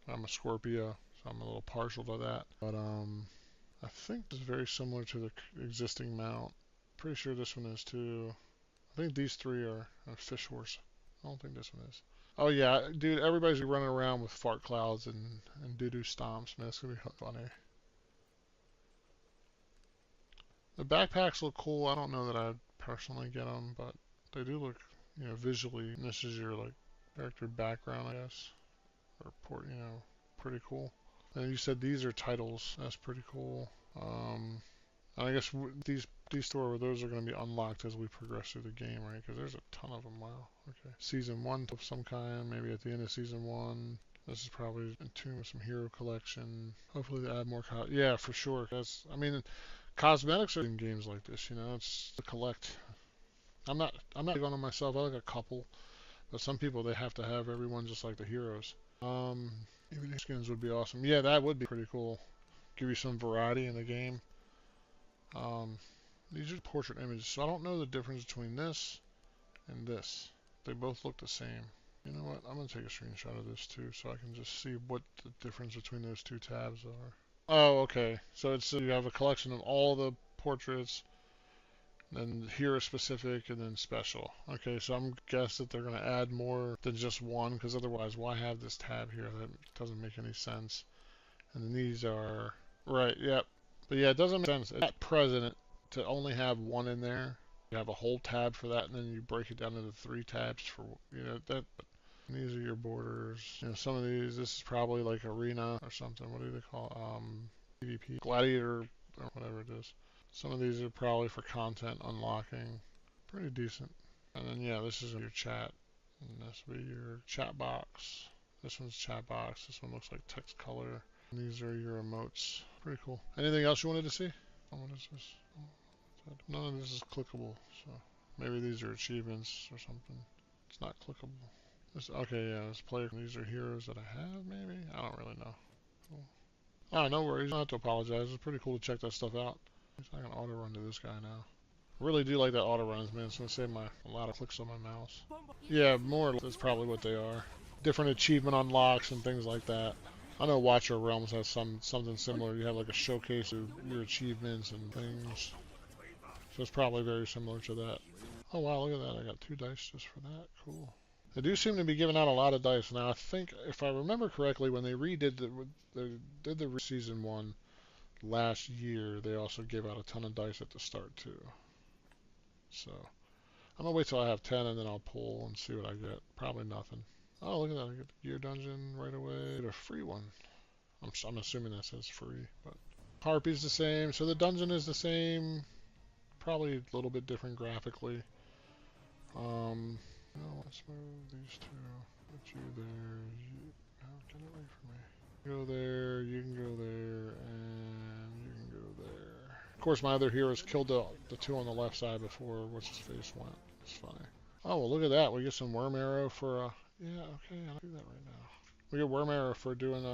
S1: I'm a Scorpio, so I'm a little partial to that. But I think it's very similar to the existing mount. Pretty sure this one is too. I think these three are a fish horse. I don't think this one is. Oh yeah, dude, everybody's running around with fart clouds and doo-doo stomps, man. It's gonna be funny. The backpacks look cool. I don't know that I'd personally get them, but they do look, you know, visually. This is your like character background, I guess, or port, you know, pretty cool. And you said these are titles. That's pretty cool. And I guess these those are going to be unlocked as we progress through the game, right? Because there's a ton of them. Wow. Okay. Season 1 of some kind, maybe at the end of Season 1. This is probably in tune with some hero collection. Hopefully they add more. Yeah, for sure. I mean, cosmetics are in games like this. You know, it's to collect. I'm not big on them myself. I like a couple, but some people they have to have everyone just like the heroes. Evening skins would be awesome. Yeah, that would be pretty cool. Give you some variety in the game. These are portrait images, so I don't know the difference between this and this. They both look the same. You know what? I'm going to take a screenshot of this too, so I can just see what the difference between those two tabs are. Oh, okay. So it's you have a collection of all the portraits. then hero specific, and then special. Okay, so I'm guess that they're going to add more than just one, because otherwise, why have this tab here? That doesn't make any sense. And then these are right. Yep. But yeah, it doesn't make sense at present to only have one in there. You have a whole tab for that, and then you break it down into 3 tabs for that. And these are your borders. Some of these. This is probably like arena or something. What do they call PvP, gladiator, or whatever it is. Some of these are probably for content unlocking. Pretty decent. And then yeah, this is your chat. And this will be your chat box. This one's chat box. This one looks like text color. And these are your emotes. Pretty cool. Anything else you wanted to see? Oh, what is this? Oh, none of this is clickable, so maybe these are achievements or something. It's not clickable. Okay, yeah, this player. These are heroes that I have, maybe? I don't really know. Cool. Oh, no worries. You don't have to apologize. It's pretty cool to check that stuff out. I can auto run to this guy now. I really do like that auto runs, man. It's going to save a lot of clicks on my mouse. Yeah, more or less that's probably what they are. Different achievement unlocks and things like that. I know Watcher Realms has something similar. You have like a showcase of your achievements and things. So it's probably very similar to that. Oh wow, look at that. I got 2 dice just for that. Cool. They do seem to be giving out a lot of dice. Now I think, if I remember correctly, when they redid the season 1 last year, they also gave out a ton of dice at the start too. So I'm gonna wait till I have 10 and then I'll pull and see what I get. Probably nothing. Oh, look at that. I get the gear dungeon right away. Get a free one. I'm assuming that says free, but Harpy's the same. So the dungeon is the same. Probably a little bit different graphically. No, let's move these 2. Put you there. Oh, get away from me. Go there, you can go there, and you can go there. Of course, my other heroes killed the 2 on the left side before what's-his-face went. It's funny. Oh, well, look at that. We get some worm arrow for, yeah, okay, I'll do that right now. We get worm arrow for doing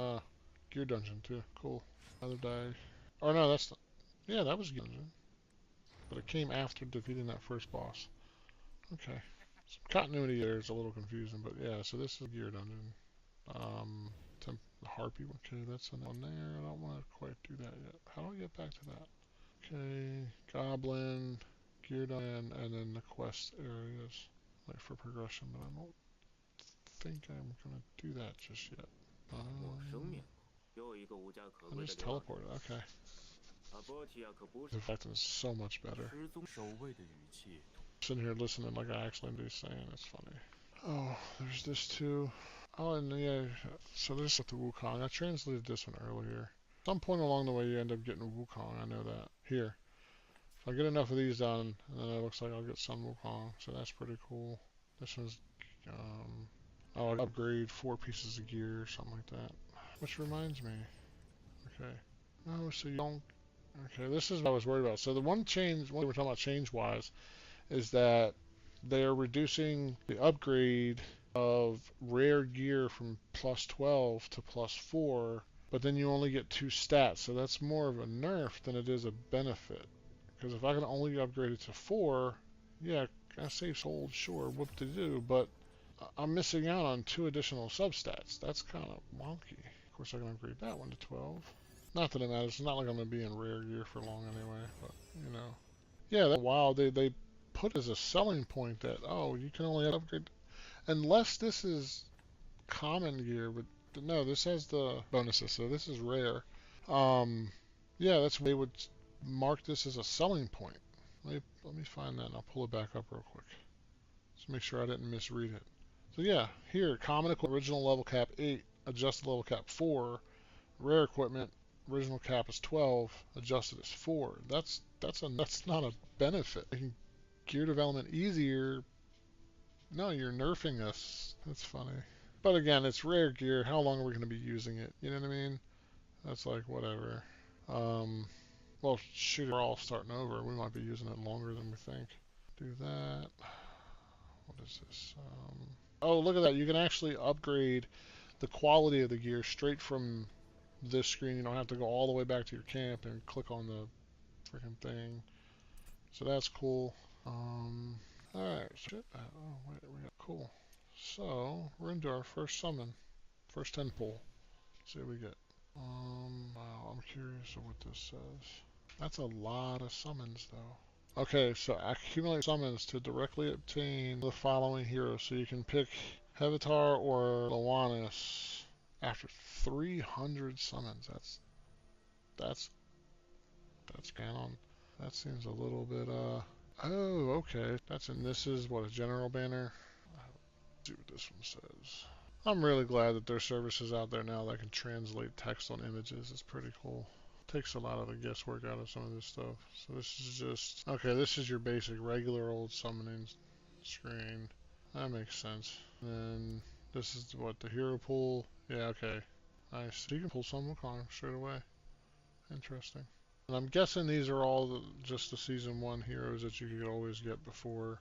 S1: gear dungeon, too. Cool. Another die. Oh, no, that's, yeah, that was gear dungeon. But it came after defeating that first boss. Okay. Some continuity there is a little confusing, but yeah, so this is gear dungeon. The Harpy, okay, that's one there. I don't want to quite do that yet. How do I get back to that? Okay, Goblin, gear dungeon, and then the quest areas, like for progression, but I don't think I'm going to do that just yet. I just teleported, okay. The fact that it's so much better. Sitting here listening like I actually do saying, it's funny. Oh, there's this too. Oh, and yeah, so this is the Wukong. I translated this one earlier. At some point along the way, you end up getting Wukong. I know that. Here. If I get enough of these done, and then it looks like I'll get some Wukong. So that's pretty cool. This one's, I'll upgrade 4 pieces of gear or something like that. Which reminds me. Okay. No, so you don't. Okay, this is what I was worried about. So the one change, what we're talking about change-wise, is that they're reducing the upgrade of rare gear from plus 12 to plus 4, but then you only get 2 stats, so that's more of a nerf than it is a benefit. Because if I can only upgrade it to 4, yeah, I save sold, sure, whoop-de-doo, but I'm missing out on 2 additional substats. That's kind of wonky. Of course, I can upgrade that one to 12. Not that it matters. It's not like I'm going to be in rare gear for long anyway, but, you know. Yeah, that's wild. They put as a selling point that, oh, you can only upgrade, unless this is common gear, but no, this has the bonuses, so this is rare. Yeah, that's they would mark this as a selling point. Let me find that and I'll pull it back up real quick. Just make sure I didn't misread it. So yeah, here, common equipment, original level cap 8, adjusted level cap 4, rare equipment, original cap is 12, adjusted is 4. That's not a benefit. Making gear development easier. No, you're nerfing us. That's funny. But again, it's rare gear. How long are we going to be using it? You know what I mean? That's like whatever. Well, shoot, we're all starting over. We might be using it longer than we think. Do that. What is this? Oh, look at that. You can actually upgrade the quality of the gear straight from this screen. You don't have to go all the way back to your camp and click on the freaking thing. So that's cool. Alright, shit. Oh, wait, we got cool. So, we're into our first summon. First 10 pull. See what we get. Wow, I'm curious of what this says. That's a lot of summons, though. Okay, so accumulate summons to directly obtain the following heroes. So you can pick Hevatar or Loannis after 300 summons. That's that's canon. That seems a little bit Oh, okay. This is what, a general banner? Let's see what this one says. I'm really glad that there's services out there now that can translate text on images. It's pretty cool. Takes a lot of the guesswork out of some of this stuff. So this is just, okay, this is your basic regular old summoning screen. That makes sense. And then this is what, the hero pool? Yeah, okay. Nice. So you can pull some Wukong straight away. Interesting. And I'm guessing these are all just the season 1 heroes that you could always get before.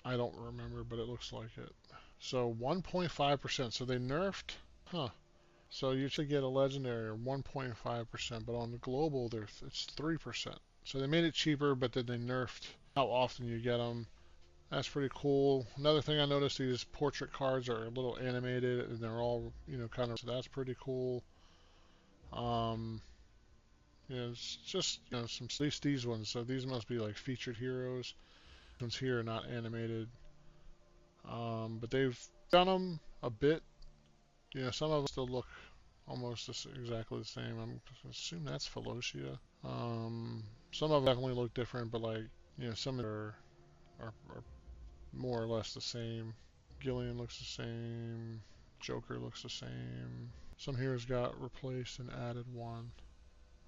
S1: I don't remember, but it looks like it. So 1.5%. So they nerfed, huh? So you should get a legendary or 1.5%, but on the global, it's 3%. So they made it cheaper, but then they nerfed how often you get them. That's pretty cool. Another thing I noticed, these portrait cards are a little animated, and they're all, kind of. So that's pretty cool. Um, it's just, some, at least these ones. So these must be like featured heroes. These ones here are not animated. But they've done them a bit. Some of them still look almost exactly the same. I'm assuming that's Felocia. Some of them definitely look different, but like, some of them are more or less the same. Gillian looks the same. Joker looks the same. Some heroes got replaced and added one.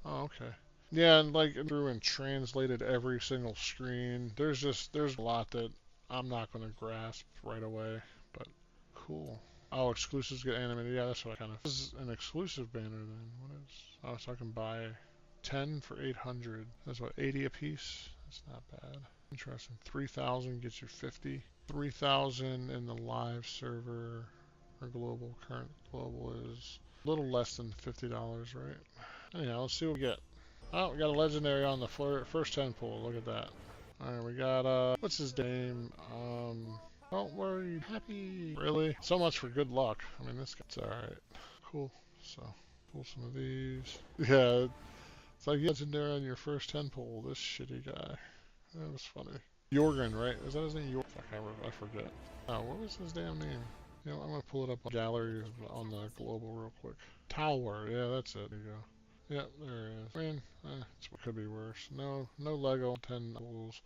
S1: Oh, okay. Yeah, and like through and translated every single screen. There's a lot that I'm not going to grasp right away, but cool. Oh, exclusives get animated. Yeah, that's what I kind of. This is an exclusive banner then. What is? Oh, so I can buy 10 for 800. That's what, 80 a piece? That's not bad. Interesting. 3,000 gets you 50. 3,000 in the live server or global. Current global is a little less than $50, right? Anyhow, let's see what we get. Oh, we got a legendary on the first 10 pull. Look at that. Alright, we got, what's his name? Don't worry, happy. Really? So much for good luck. I mean, this guy's alright. Cool. So, pull some of these. Yeah, it's like legendary on your first 10 pull. This shitty guy. That was funny. Jorgen, right? Is that his name? I forget. Oh, what was his damn name? I'm gonna pull it up on gallery on the global real quick. Tower. Yeah, that's it. There you go. Yep, there it is. I mean, it could be worse. No Lego 10 pulls.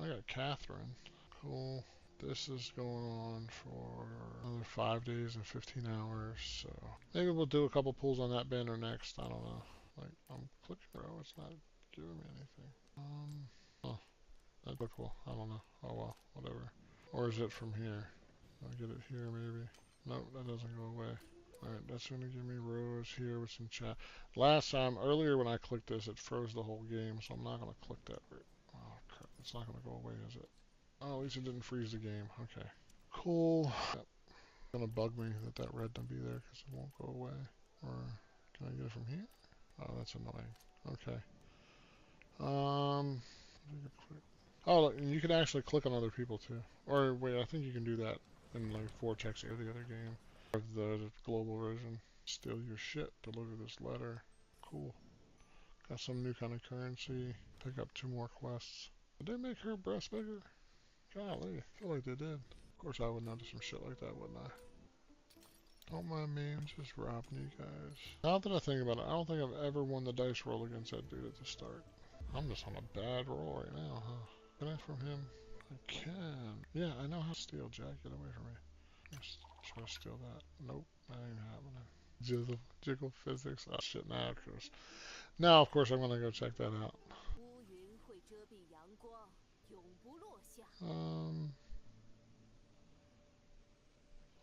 S1: I got Catherine. Cool. This is going on for another 5 days and 15 hours, so maybe we'll do a couple pulls on that banner next. I don't know. Like, I'm clicking, bro. It's not giving me anything. Oh, that'd be cool. I don't know. Oh well, whatever. Or is it from here? I'll get it here maybe. Nope, that doesn't go away. Alright, that's going to give me rows here with some chat. Last time, earlier when I clicked this, it froze the whole game, so I'm not going to click that. Oh, crap. It's not going to go away, is it? Oh, at least it didn't freeze the game. Okay. Cool. Yep. It's going to bug me that that red don't be there because it won't go away. Or can I get it from here? Oh, that's annoying. Okay. Oh, look, you can actually click on other people too. Or wait, I think you can do that in like Vortex or the other game. Or the global version. Steal your shit. Deliver this letter. Cool. Got some new kind of currency. Pick up 2 more quests. Did they make her breast bigger? Golly, I feel like they did. Of course I would not do some shit like that, wouldn't I? Don't mind me, I'm just robbing you guys. Now that I think about it, I don't think I've ever won the dice roll against that dude at the start. I'm just on a bad roll right now, huh? Can I from him? I can. Yeah, I know how to steal, Jack. Get away from me. Let's try to steal that. Nope, that ain't happening. Jiggle physics. Oh shit, now of course. Now of course I'm gonna go check that out.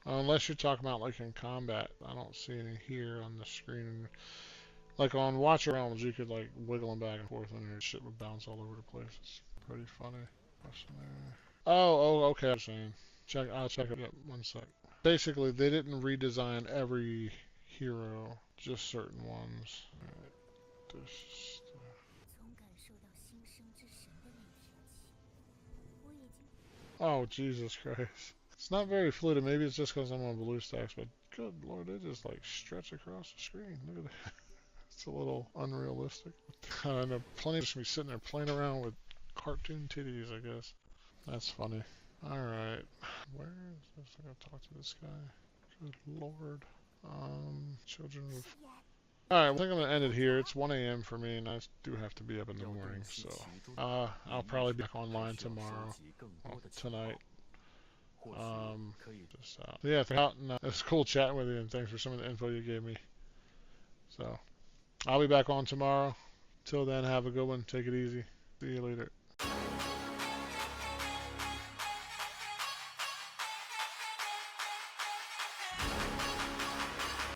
S1: Unless you're talking about like in combat, I don't see any here on the screen. Like on Watch Realms, you could like wiggle them back and forth and your shit would bounce all over the place. It's pretty funny. Oh, okay. I'm saying. I'll check it out. 1 sec. Basically, they didn't redesign every hero, just certain ones. Alright, oh, Jesus Christ. It's not very fluid. Maybe it's just because I'm on BlueStacks, but good lord, they just like stretch across the screen. Look at that. It's a little unrealistic. I know plenty of just me sitting there playing around with Cartoon titties, I guess. That's funny. Alright. Where is this? I gotta talk to this guy. Good lord. Children of... Alright, I think I'm gonna end it here. It's 1 a.m. for me, and I do have to be up in the morning, so... I'll probably be back online tomorrow. Well, tonight. Yeah, it's cool chatting with you, and thanks for some of the info you gave me. So, I'll be back on tomorrow. Till then, have a good one. Take it easy. See you later.